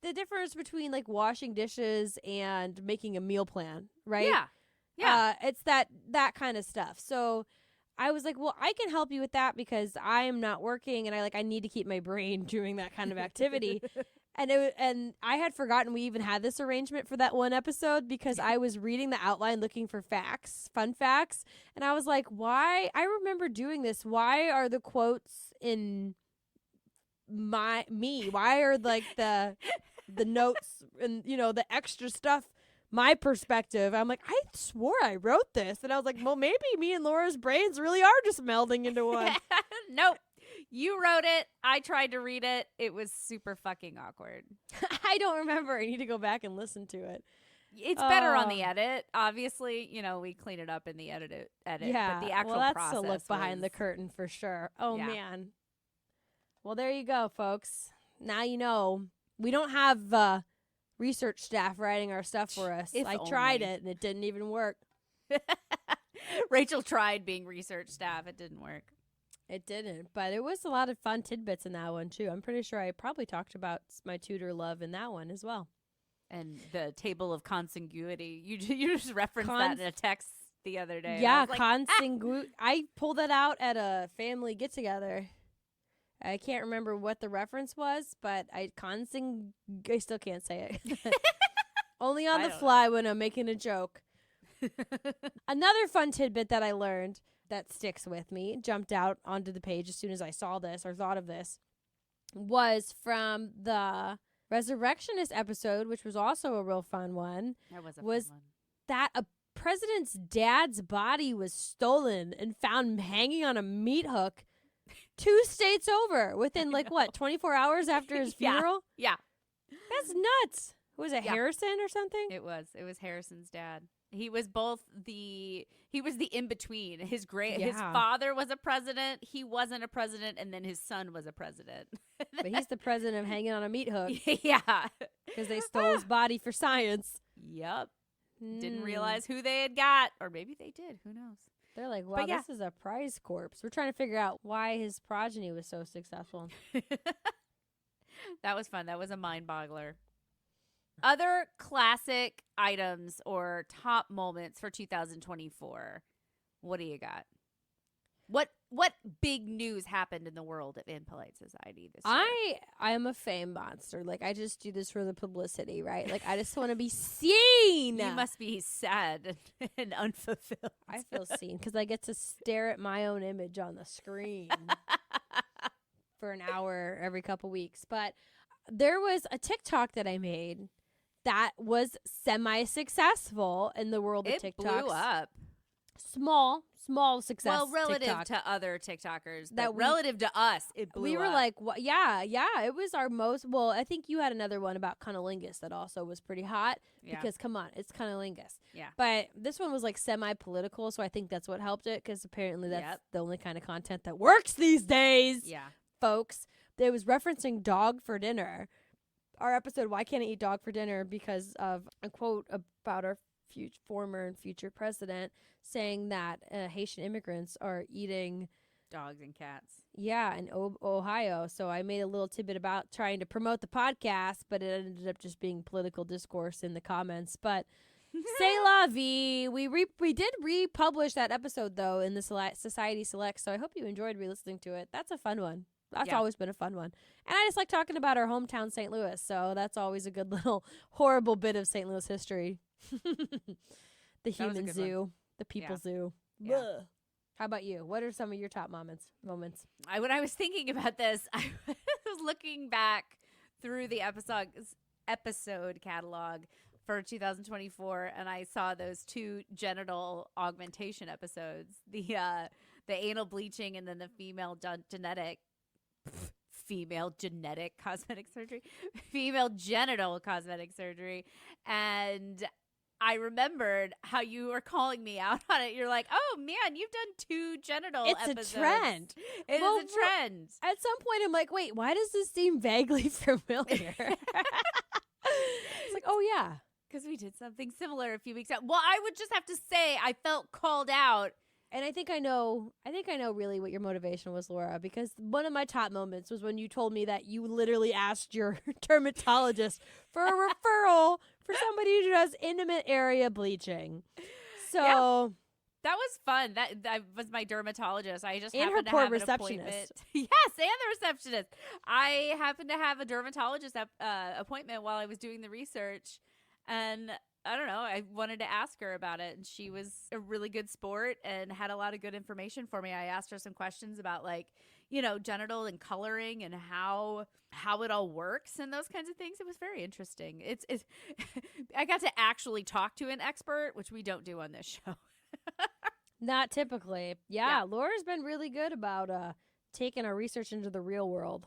I: the difference between like washing dishes and making a meal plan, right?
H: Yeah. Yeah.
I: It's that kind of stuff. So I was like, well, I can help you with that because I'm not working and I need to keep my brain doing that kind of activity. And I had forgotten we even had this arrangement for that one episode because I was reading the outline looking for fun facts, and I was like, why? I remember doing this. Why are the quotes in me? Why are like the notes and the extra stuff my perspective? I'm like, I swore I wrote this, and I was like, well, maybe me and Laura's brains really are just melding into one.
H: Nope. You wrote it. I tried to read it. It was super fucking awkward.
I: I don't remember. I need to go back and listen to it.
H: It's better on the edit. Obviously, we clean it up in the edit.
I: Yeah,
H: But the actual
I: well, that's
H: process
I: a look behind the
H: was-
I: curtain for sure. Oh
H: Yeah.
I: man. Well, there you go, folks. Now you know we don't have research staff writing our stuff for us.
H: If
I: I tried
H: only.
I: it and it didn't even work.
H: Rachel tried being research staff. It didn't work.
I: It didn't, but it was a lot of fun tidbits in that one too. I'm pretty sure I probably talked about my tutor love in that one as well.
H: And the table of consanguinity. You just referenced that in a text the other day.
I: Yeah,
H: and I was like,
I: consanguinity. I pulled that out at a family get together. I can't remember what the reference was, but I still can't say it. Only on the fly when I'm making a joke. Another fun tidbit that I learned that sticks with me, jumped out onto the page as soon as I saw this or thought of this, was from the Resurrectionist episode, which was also a real fun one.
H: That was a
I: was
H: fun one.
I: that a president's dad's body was stolen and found hanging on a meat hook 2 states over within 24 hours after his
H: Yeah.
I: funeral?
H: Yeah.
I: That's nuts. Was it
H: Yeah.
I: Harrison or something?
H: It was Harrison's dad. He was the in-between. His
I: Yeah.
H: father was a president, he wasn't a president, and then his son was a president.
I: But he's the president of hanging on a meat hook
H: Yeah.
I: because they stole his body for science.
H: Yep. Didn't
I: Mm.
H: realize who they had got. Or maybe they did. Who knows?
I: They're like, wow,
H: yeah.
I: this is a prize corpse. We're trying to figure out why his progeny was so successful.
H: That was fun. That was a mind boggler. Other classic items or top moments for 2024. What do you got? What what big news happened in the world of Impolite Society this year?
I: I am a fame monster. Like, I just do this for the publicity, right? Like, I just want to be seen.
H: You must be sad and unfulfilled.
I: I feel seen because I get to stare at my own image on the screen for an hour every couple weeks. But there was a TikTok that I made that was semi-successful in the world of
H: It
I: TikToks.
H: blew up.
I: Small success.
H: Well, relative
I: TikTok.
H: to other TikTokers,
I: That
H: that
I: we-
H: relative to us, it blew up.
I: We were like, yeah, it was our most. Well, I think you had another one about cunnilingus that also was pretty hot
H: Yeah.
I: because come on, it's cunnilingus.
H: Yeah.
I: But this one was like semi-political, so I think that's what helped it because apparently that's
H: Yep.
I: the only kind of content that works these days.
H: Yeah.
I: Folks. It was referencing dog for dinner. Our episode, Why Can't I Eat Dog for Dinner? Because of a quote about our former and future president saying that Haitian immigrants are eating
H: Dogs and cats.
I: yeah, in Ohio. So I made a little tidbit about trying to promote the podcast, but it ended up just being political discourse in the comments. But c'est la vie. We did republish that episode, though, in the Society Select. So I hope you enjoyed re-listening to it. That's a fun one. That's
H: Yeah.
I: always been a fun one. And I just like talking about our hometown, St. Louis. So that's always a good little horrible bit of St. Louis history. The
H: That was a
I: human
H: good
I: zoo.
H: one.
I: The people
H: Yeah.
I: zoo.
H: Yeah.
I: Ugh. How about you? What are some of your top moments?
H: When I was thinking about this, I was looking back through the episode catalog for 2024, and I saw those two genital augmentation episodes: the anal bleaching and then the female genetic cosmetic surgery, female genital cosmetic surgery, and I remembered how you were calling me out on it. You're like, "Oh man, you've done two genital
I: It's
H: episodes."
I: a trend.
H: It
I: Well,
H: is a trend.
I: At some point, I'm like, wait, why does this seem vaguely familiar? It's like, oh, yeah.
H: Because we did something similar a few weeks out. Well, I would just have to say I felt called out.
I: And I think I know really what your motivation was, Laura, because one of my top moments was when you told me that you literally asked your dermatologist for a referral for somebody who does intimate area bleaching. So
H: Yeah. That was fun. That was my dermatologist. I just
I: And her
H: happened to
I: poor
H: have an
I: receptionist.
H: appointment. Yes, and the receptionist. I happened to have a dermatologist appointment while I was doing the research, and I don't know. I wanted to ask her about it, and she was a really good sport and had a lot of good information for me. I asked her some questions about, like, genital and coloring and how it all works and those kinds of things. It was very interesting. It's I got to actually talk to an expert, which we don't do on this show.
I: not typically. Yeah, Laura's been really good about taking our research into the real world.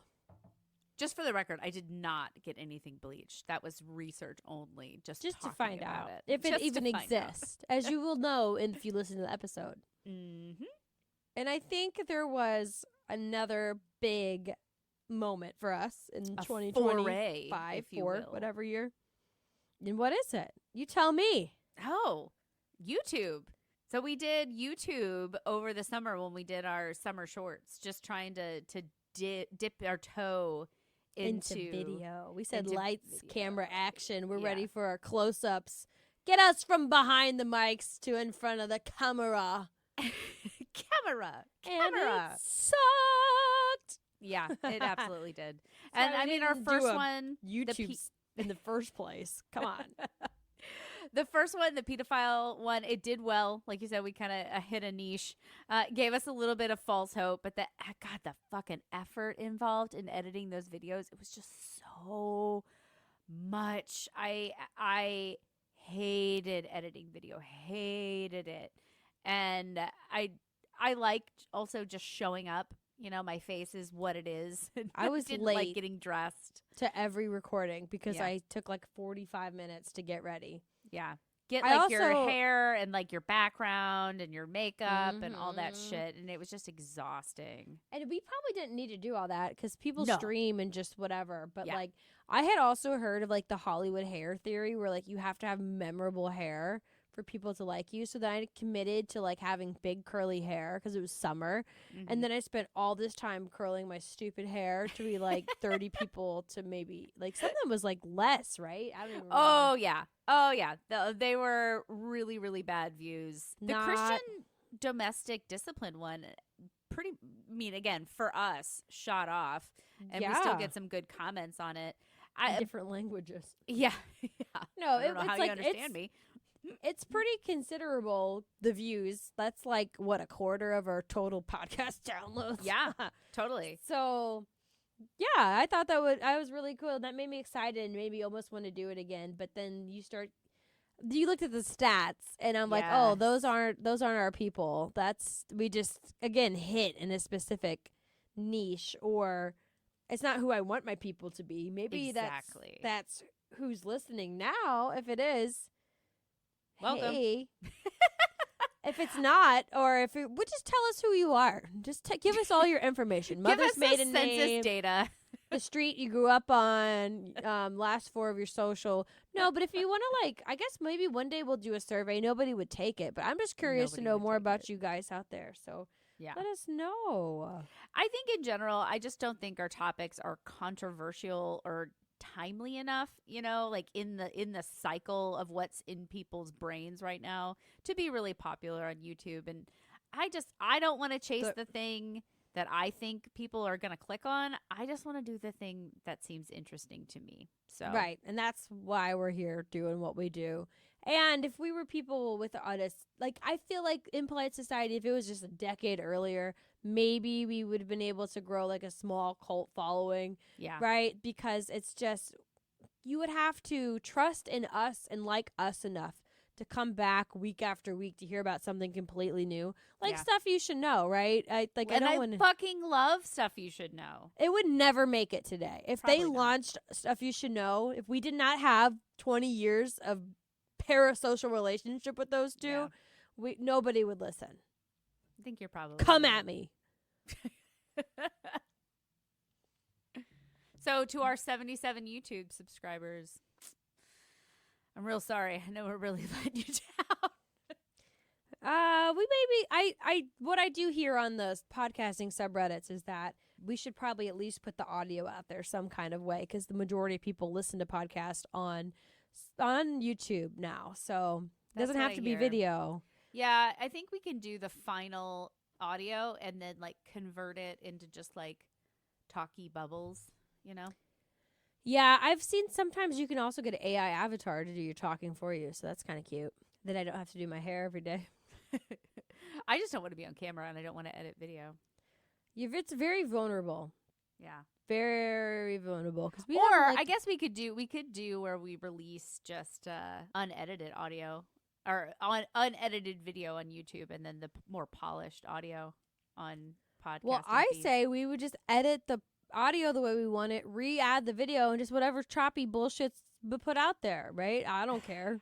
H: Just for the record, I did not get anything bleached. That was research only, just
I: To
H: talking
I: find
H: about
I: out
H: it.
I: if it
H: Just to
I: even
H: find out.
I: exists, as you will know if you listen to the episode.
H: Mm-hmm.
I: And I think there was another big moment for us in
H: A
I: 2025,
H: foray, if you will.
I: whatever year. And what is it? You tell me.
H: Oh, YouTube. So we did YouTube over the summer when we did our summer shorts, just trying to dip our toe into
I: video. We said
H: into
I: lights,
H: video.
I: camera, action. We're
H: Yeah.
I: ready for our close-ups. Get us from behind the mics to in front of the camera.
H: camera.
I: And
H: Camera.
I: it sucked.
H: Yeah, it absolutely did. And
I: Sorry,
H: I
I: we
H: mean, our
I: didn't do
H: first
I: a
H: one,
I: YouTube in the first place. Come on.
H: the first one, the pedophile one, it did well. Like you said, we kind of hit a niche. Gave us a little bit of false hope, but the fucking effort involved in editing those videos, it was just so much. I hated editing video, hated it, and I liked also just showing up. My face is what it is.
I: I was
H: didn't
I: late
H: like getting dressed.
I: to every recording because
H: Yeah.
I: I took like 45 minutes to get ready.
H: Yeah. Get
I: I
H: like your
I: also-
H: hair and like your background and your makeup and all that
I: Mhm.
H: shit. And it was just exhausting.
I: And we probably didn't need to do all that because people
H: No.
I: stream and just whatever. But
H: Yeah.
I: like, I had also heard of like the Hollywood hair theory where like you have to have memorable hair for people to like you. So then I committed to like having big curly hair because it was summer.
H: Mhm.
I: And then I spent all this time curling my stupid hair to be like 30 people to maybe like some of them was like less, right? I don't even remember.
H: Oh, yeah. Oh, yeah. They were really, really bad views. The
I: Not-
H: Christian domestic discipline one again, for us, shot off, and we still get some good comments on it.
I: In different languages.
H: Yeah.
I: No,
H: I don't know how you understand me.
I: It's pretty considerable, the views. That's like, what, a quarter of our total podcast downloads?
H: Yeah, totally.
I: So, yeah, I thought I was really cool. That made me excited and made me almost want to do it again. But then you looked at the stats, and I'm like, oh, those aren't our people. We just, again, hit in a specific niche, or it's not who I want my people to be. Maybe that's who's listening now. If it is,
H: welcome.
I: Hey. If it's not, or if it would, just tell us who you are. Just give us all your information. Mother's maiden name,
H: census data,
I: the street you grew up on, last 4 of your social. No, but if you want to, I guess maybe one day we'll do a survey. Nobody would take it, but I'm just curious to know more about you guys out there. So
H: yeah,
I: let us know.
H: I think in general, I just don't think our topics are controversial or timely enough, in the cycle of what's in people's brains right now to be really popular on YouTube. And I don't want to chase the thing that I think people are going to click on. I just want to do the thing that seems interesting to me. So
I: right, and that's why we're here doing what we do. And if we were people with artists, I feel like Impolite Society, if it was just a decade earlier, maybe we would have been able to grow a small cult following.
H: Yeah.
I: Right? Because it's just, you would have to trust in us and like us enough to come back week after week to hear about something completely new. Stuff you should know, right? I
H: fucking love Stuff You Should Know.
I: It would never make it today. If
H: Probably
I: they
H: not.
I: launched Stuff You Should Know, if we did not have 20 years of parasocial relationship with those two, nobody would listen.
H: I think you're probably
I: Come
H: right.
I: at me.
H: So to our 77 YouTube subscribers, I'm real sorry. I know we're really letting you down.
I: What I do hear on the podcasting subreddits is that we should probably at least put the audio out there some kind of way, because the majority of people listen to podcasts on YouTube now, so it doesn't have to be video.
H: Yeah, I think we can do the final audio and then convert it into just talky bubbles,
I: Yeah, I've seen sometimes you can also get an AI avatar to do your talking for you, so that's kind of cute. Then I don't have to do my hair every day.
H: I just don't want to be on camera, and I don't want to edit video.
I: It's very vulnerable.
H: Yeah.
I: Very vulnerable.
H: I guess we could do where we release just unedited audio or unedited video on YouTube, and then the more polished audio on podcast.
I: Well, I say we would just edit the audio the way we want it, re-add the video, and just whatever choppy bullshit's put out there, right? I don't care.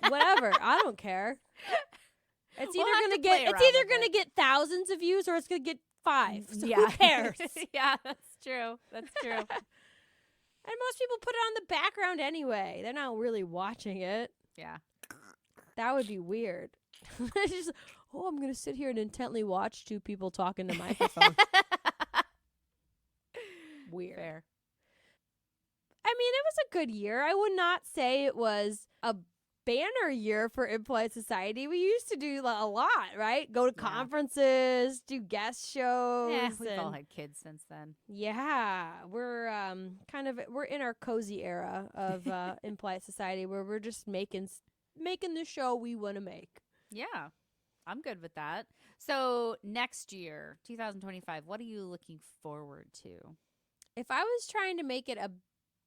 I: Whatever. I don't care. It's either gonna get thousands of views or it's gonna get 5. So who cares?
H: Yeah, that's true. That's true.
I: And most people put it on the background anyway. They're not really watching it.
H: Yeah.
I: That would be weird. It's just, I'm going to sit here and intently watch 2 people talking to microphone. Weird.
H: Fair.
I: I mean, it was a good year. I would not say it was a banner year for Impolite Society. We used to do a lot, right? Go to conferences, do guest shows.
H: Yeah, we've all had kids since then.
I: Yeah, we're we're in our cozy era of Impolite Society, where we're just making the show we want to make.
H: Yeah, I'm good with that. So next year, 2025, what are you looking forward to?
I: If I was trying to make it a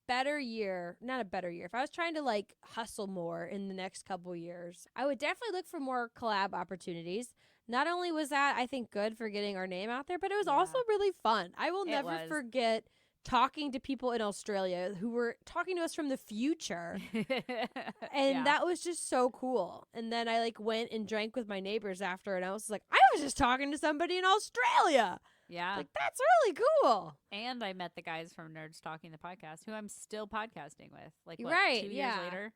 I: better year, not a better year, if I was trying to hustle more in the next couple years, I would definitely look for more collab opportunities. Not only was that, I think, good for getting our name out there, but it was also really fun. I will never forget talking to people in Australia who were talking to us from the future. And that was just so cool. And then I went and drank with my neighbors after, and I was like, I was just talking to somebody in Australia.
H: Yeah.
I: That's really cool.
H: And I met the guys from Nerds Talking the Podcast, who I'm still podcasting with. 2 years later.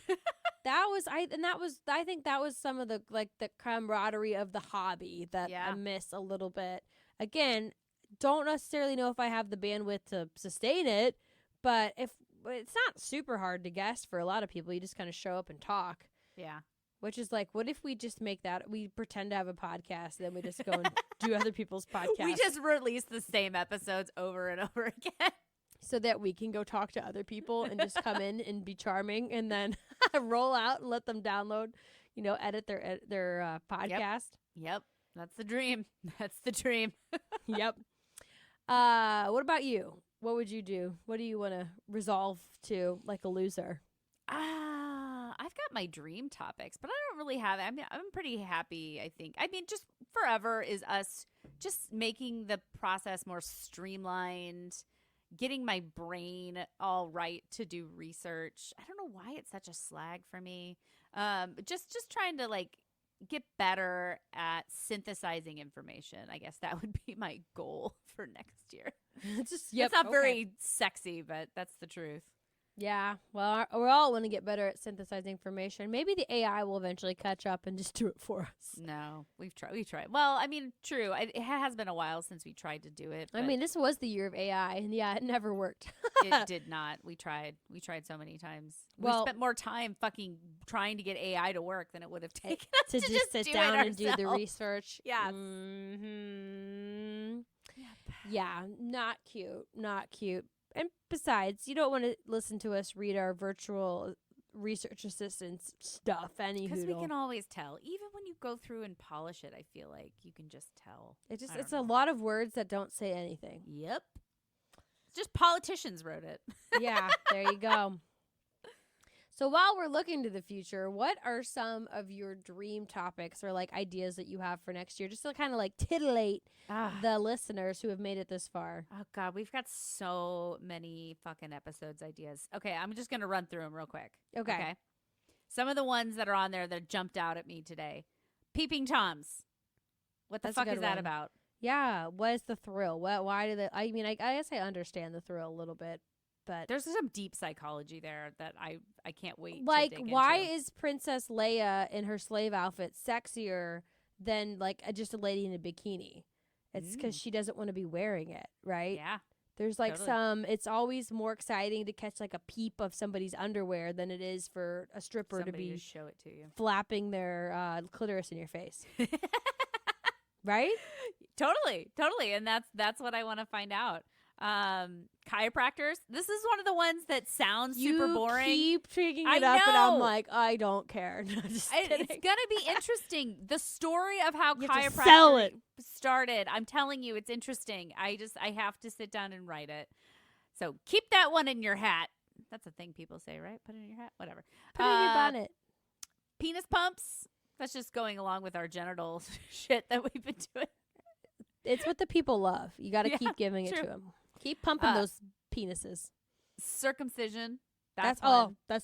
H: I think that was some of the the camaraderie of the hobby that I miss a little bit. Again, don't necessarily know if I have the bandwidth to sustain it, but it's not super hard to guess for a lot of people. You just kind of show up and talk. Yeah.
I: which is like, what if we just make that, we pretend to have a podcast, and then we just go and do other people's podcasts.
H: We just release the same episodes over and over again.
I: So that we can go talk to other people and just come in and be charming, and then roll out and let them download, edit their podcast.
H: Yep. That's the dream. That's the dream.
I: Yep. What about you? What would you do? What do you want to resolve to like a loser?
H: I've got my dream topics, but I don't really have it. I'm pretty happy, I think. I mean, just forever is us just making the process more streamlined, getting my brain all right to do research. I don't know why it's such a slag for me. Just trying to like get better at synthesizing information. I guess that would be my goal for next year. It's not very sexy, but that's the truth.
I: Yeah, well, we all want to get better at synthesizing information. Maybe the AI will eventually catch up and just do it for us.
H: No, we've tried. Well, I mean, true. It has been a while since we tried to do it.
I: I mean, this was the year of AI, and yeah, it never worked.
H: It did not. We tried so many times.
I: Well,
H: we spent more time fucking trying to get AI to work than it would have taken us
I: to just sit down and do the research.
H: Yeah.
I: Mm-hmm. Yeah, not cute. And besides, you don't want to listen to us read our virtual research assistants stuff.
H: Because we can always tell. Even when you go through and polish it, I feel like you can just tell.
I: It's a lot of words that don't say anything.
H: Yep. Just politicians wrote it.
I: Yeah, there you go. So while we're looking to the future, what are some of your dream topics or like ideas that you have for next year? Just to kind of like titillate the listeners who have made it this far.
H: Oh God, we've got so many fucking episodes ideas. Okay, I'm just going to run through them real quick.
I: Okay.
H: Some of the ones that are on there that jumped out at me today. Peeping Toms. What the fuck is that about?
I: Yeah, what is the thrill? Why do they? I mean, I guess I understand the thrill a little bit. But
H: there's some deep psychology there that I can't wait
I: like,
H: to dig
I: why
H: into.
I: is Princess Leia in her slave outfit sexier than like just a lady in a bikini? It's because she doesn't want to be wearing it, right?
H: Yeah.
I: There's like it's always more exciting to catch like a peep of somebody's underwear than it is for a stripper to be
H: show it to you,
I: flapping their clitoris in your face. Right?
H: Totally. And that's what I want to find out. Chiropractors. This is one of the ones that sounds super boring.
I: You keep picking it up, and I'm like, I don't care. No, just kidding.
H: It's gonna be interesting. The story of how
I: chiropractic
H: started. I'm telling you, it's interesting. I have to sit down and write it. So keep that one in your hat. That's a thing people say, right? Put it in your hat. Whatever.
I: Put it in your bonnet.
H: Penis pumps. That's just going along with our genital shit that we've been doing.
I: It's what the people love. You got to keep giving it to them. Keep pumping those penises.
H: Circumcision.
I: That's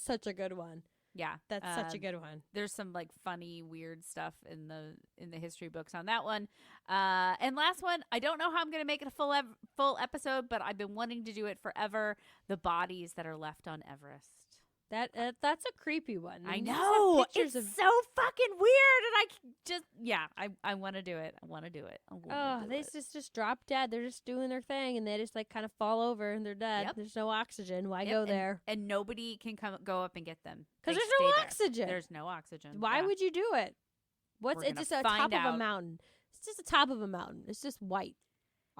I: such a good one.
H: Yeah,
I: that's such a good one.
H: There's some like funny, weird stuff in the history books on that one. And last one, I don't know how I'm going to make it a full episode, but I've been wanting to do it forever. The bodies that are left on Everest.
I: That's a creepy one.
H: I know. It's so fucking weird, and I want to do it. I want to do it.
I: They just drop dead. They're just doing their thing, and they just like kind of fall over, and they're dead.
H: Yep.
I: There's no oxygen. Why go there?
H: And nobody can go up and get them
I: because there's no oxygen.
H: There's no oxygen.
I: Why would you do it? It's just a top of a mountain. It's just the top of a mountain. It's just white.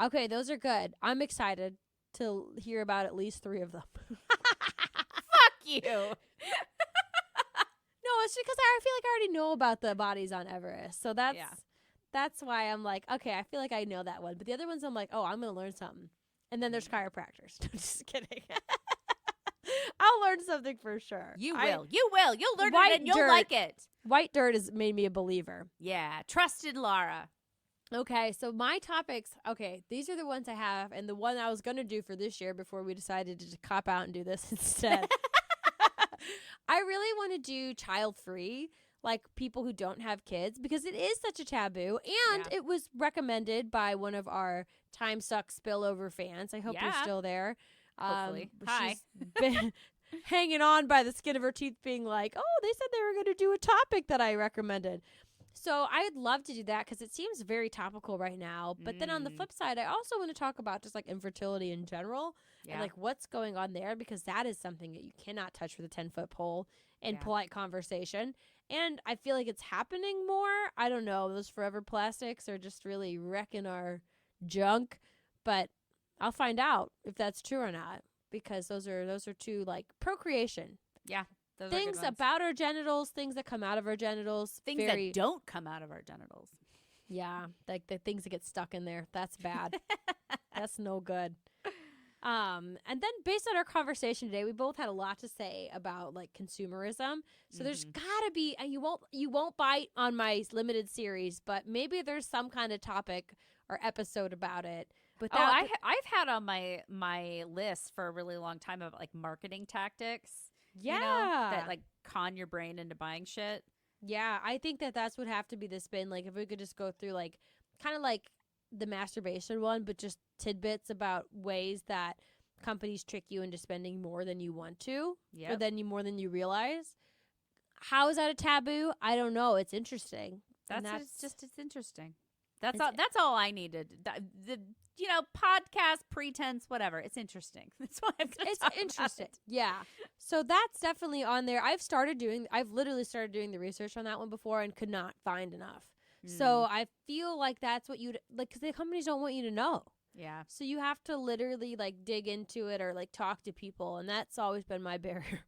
I: Okay, those are good. I'm excited to hear about at least 3 of them.
H: You.
I: No, it's because I feel like I already know about the bodies on Everest. So that's why I'm like, okay, I feel like I know that one. But the other ones I'm like, oh, I'm going to learn something. And then there's chiropractors. I'm just kidding. I'll learn something for sure.
H: You will. You'll learn it and you'll like it.
I: White dirt has made me a believer.
H: Yeah. Trusted Lara.
I: Okay, so my topics, these are the ones I have. And the one I was going to do for this year before we decided to just cop out and do this instead. I really want to do child-free, like people who don't have kids, because it is such a taboo. And it was recommended by one of our Time Sucks Spillover fans. I hope you're still there.
H: Hopefully. Hi.
I: She's been hanging on by the skin of her teeth being like, oh, they said they were going to do a topic that I recommended. So I'd love to do that because it seems very topical right now. But then on the flip side, I also want to talk about just like infertility in general and like what's going on there, because that is something that you cannot touch with a 10-foot pole in polite conversation. And I feel like it's happening more. I don't know. Those forever plastics are just really wrecking our junk. But I'll find out if that's true or not, because those are two, like, procreation.
H: Yeah. Those are
I: Things
H: good ones.
I: about our genitals, things that come out of our genitals.
H: Things that don't come out of our genitals.
I: Yeah, like the things that get stuck in there. That's bad. That's no good. And then based on our conversation today, we both had a lot to say about, like, consumerism. So there's gotta be, and you won't bite on my limited series, but maybe there's some kind of topic or episode about it. But
H: I've had on my list for a really long time about, like, marketing tactics.
I: Yeah,
H: you know, that, like, con your brain into buying shit.
I: Yeah, I think that's would have to be the spin. Like, if we could just go through, like, kind of like the masturbation one, but just tidbits about ways that companies trick you into spending more than you want to, or more than you realize. How is that a taboo? I don't know. It's interesting.
H: It's interesting. That's all I needed. The podcast pretense, whatever. It's interesting. That's why I'm going to talk
I: interesting.
H: about it.
I: Yeah. So that's definitely on there. I've literally started doing the research on that one before and could not find enough. So I feel like that's what you'd like, because the companies don't want you to know.
H: Yeah.
I: So you have to literally, like, dig into it or, like, talk to people, and that's always been my barrier.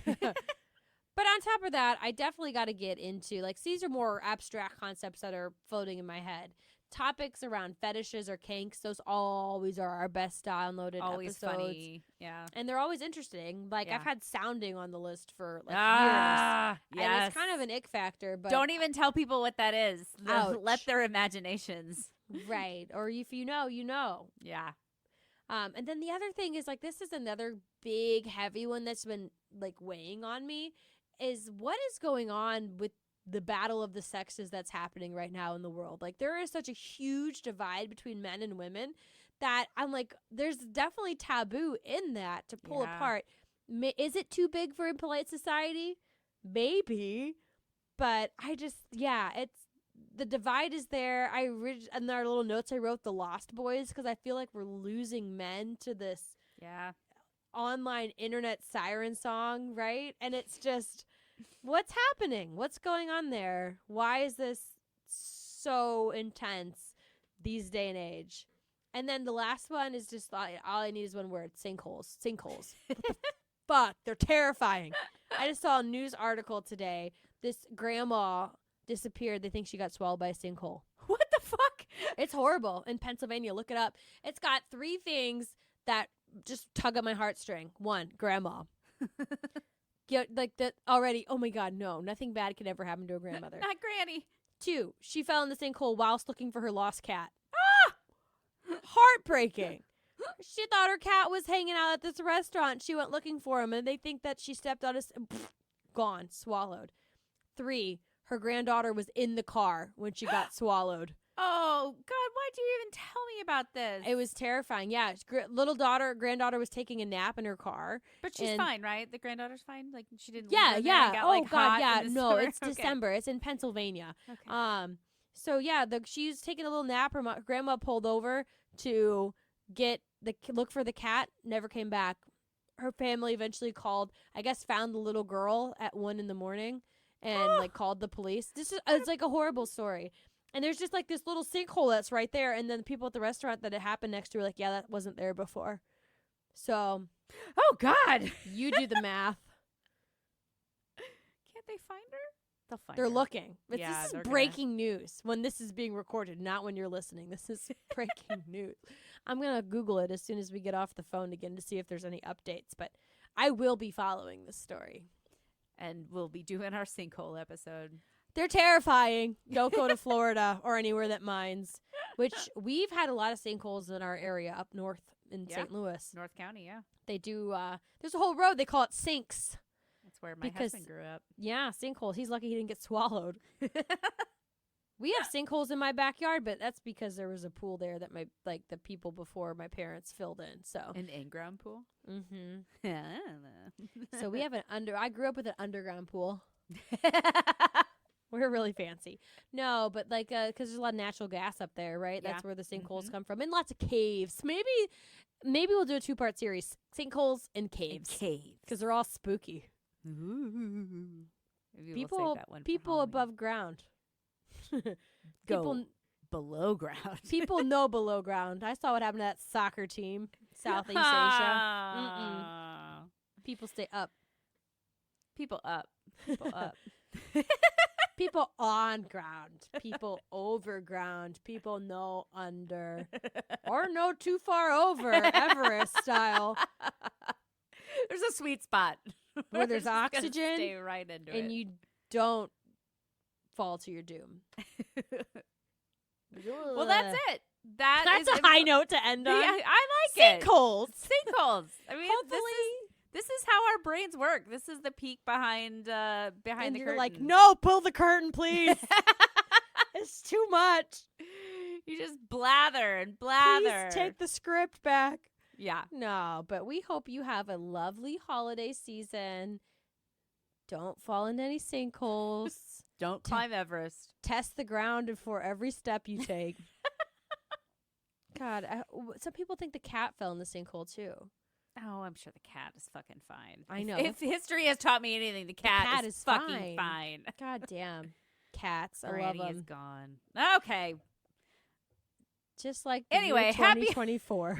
I: But on top of that, I definitely got to get into, like, these are more abstract concepts that are floating in my head. Topics around fetishes or kinks, those always are our best downloaded
H: always
I: episodes.
H: Funny. Yeah.
I: And they're always interesting. Like, I've had sounding on the list for, like, years.
H: Yes.
I: And it's kind of an ick factor. But
H: don't even tell people what that is.
I: Ouch.
H: Let their imaginations.
I: Right. Or if you know, you know.
H: Yeah.
I: And then the other thing is, like, this is another big, heavy one that's been, like, weighing on me, is what is going on with the battle of the sexes that's happening right now in the world. Like, there is such a huge divide between men and women that I'm like, there's definitely taboo in that to pull apart. Is it too big for Impolite Society? Maybe. But it's, the divide is there. In our little notes, I wrote the Lost Boys, because I feel like we're losing men to this online internet siren song, right? And it's just, what's happening? What's going on there? Why is this so intense these day and age? And then the last one is just, all I need is one word: sinkholes. Sinkholes. What the fuck? They're terrifying. I just saw a news article today. This grandma disappeared. They think she got swallowed by a sinkhole.
H: What the fuck?
I: It's horrible. In Pennsylvania, look it up. It's got 3 things that just tug at my heartstring. 1, grandma. Like that already. Oh my God, no. Nothing bad could ever happen to a grandmother.
H: Not Granny.
I: 2, she fell in the sinkhole whilst looking for her lost cat. Heartbreaking. She thought her cat was hanging out at this restaurant. She went looking for him, and they think that she stepped on his... Gone. Swallowed. 3, her granddaughter was in the car when she got swallowed.
H: Oh, God, why'd you even tell me about this?
I: It was terrifying. Yeah, granddaughter was taking a nap in her car.
H: But she's fine, right? The granddaughter's fine? Like, she didn't
I: Yeah,
H: leave her
I: yeah.
H: there and got,
I: God,
H: hot in the
I: No,
H: store?
I: it's
H: Okay.
I: December. It's in Pennsylvania.
H: Okay.
I: So, yeah, she's taking a little nap. Her grandma pulled over to look for the cat, never came back. Her family eventually called, I guess found the little girl at 1 a.m. and like called the police. It's like a horrible story. And there's just like this little sinkhole that's right there, and then the people at the restaurant that it happened next to were like, yeah, that wasn't there before. So,
H: oh God,
I: you do the math.
H: Can't they find her? They'll find
I: They're
H: her.
I: looking. But
H: Yeah,
I: this
H: they're
I: is breaking news when this is being recorded, not when you're listening. This is breaking news. I'm going to Google it as soon as we get off the phone again to see if there's any updates. But I will be following this story.
H: And we'll be doing our sinkhole episode.
I: They're terrifying. Don't go to Florida or anywhere that mines, which we've had a lot of sinkholes in our area up north in St. Louis.
H: North County, yeah.
I: They do. There's a whole road. They call it Sinks.
H: That's where my husband grew up.
I: Yeah, sinkholes. He's lucky he didn't get swallowed. We have sinkholes in my backyard, but that's because there was a pool there that the people before my parents filled in. So
H: an in-ground pool?
I: Mm-hmm.
H: I don't know.
I: So we have I grew up with an underground pool. We're really fancy. No, but because there's a lot of natural gas up there, right?
H: Yeah.
I: That's where the sinkholes come from. And lots of caves. Maybe we'll do a 2-part series. Sinkholes and caves.
H: Caves.
I: Because they're all spooky.
H: Ooh. Maybe we'll save that one for
I: people
H: Halloween.
I: above ground.
H: Go
I: people
H: below ground.
I: people know below ground. I saw what happened to that soccer team, Southeast Asia. People stay up.
H: People up. People up.
I: People on ground. People over ground. People no under. Or no too far over, Everest style.
H: There's a sweet spot
I: Where there's
H: it's just gonna
I: oxygen
H: stay right into
I: and
H: it.
I: you don't fall to your doom.
H: Well, that's it.
I: That's
H: is
I: a high note to end on.
H: Yeah, I like it.
I: Sinkholes.
H: Sinkholes. I mean,
I: Hopefully.
H: this is how our brains work. This is the peek behind
I: And
H: the
I: you're
H: curtain.
I: like, no, pull the curtain, please. It's too much.
H: You just blather and blather.
I: Please take the script back.
H: Yeah.
I: No, but we hope you have a lovely holiday season. Don't fall into any sinkholes.
H: Don't climb Everest.
I: Test the ground before every step you take. God, some people think the cat fell in the sinkhole too.
H: Oh, I'm sure the cat is fucking fine.
I: I know.
H: If history has taught me anything, the cat
I: is
H: fucking fine.
I: God damn. Cats. I love
H: Granny is
I: them.
H: gone. Okay.
I: Just like the
H: Anyway,
I: year
H: happy-
I: 2024.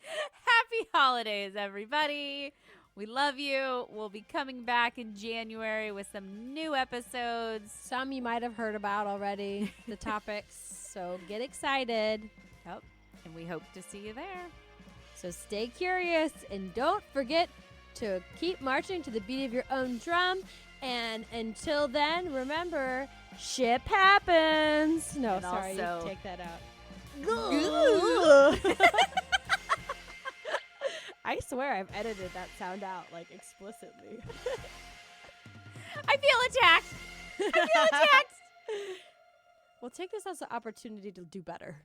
H: Happy holidays, everybody. We love you. We'll be coming back in January with some new episodes.
I: Some you might have heard about already, the topics. So get excited.
H: Yep. And we hope to see you there.
I: So stay curious and don't forget to keep marching to the beat of your own drum. And until then, remember, shit happens. No,
H: And
I: sorry,
H: also-
I: you take that out. I swear I've edited that sound out, like, explicitly.
H: I feel attacked. I feel attacked.
I: Well, take this as an opportunity to do better.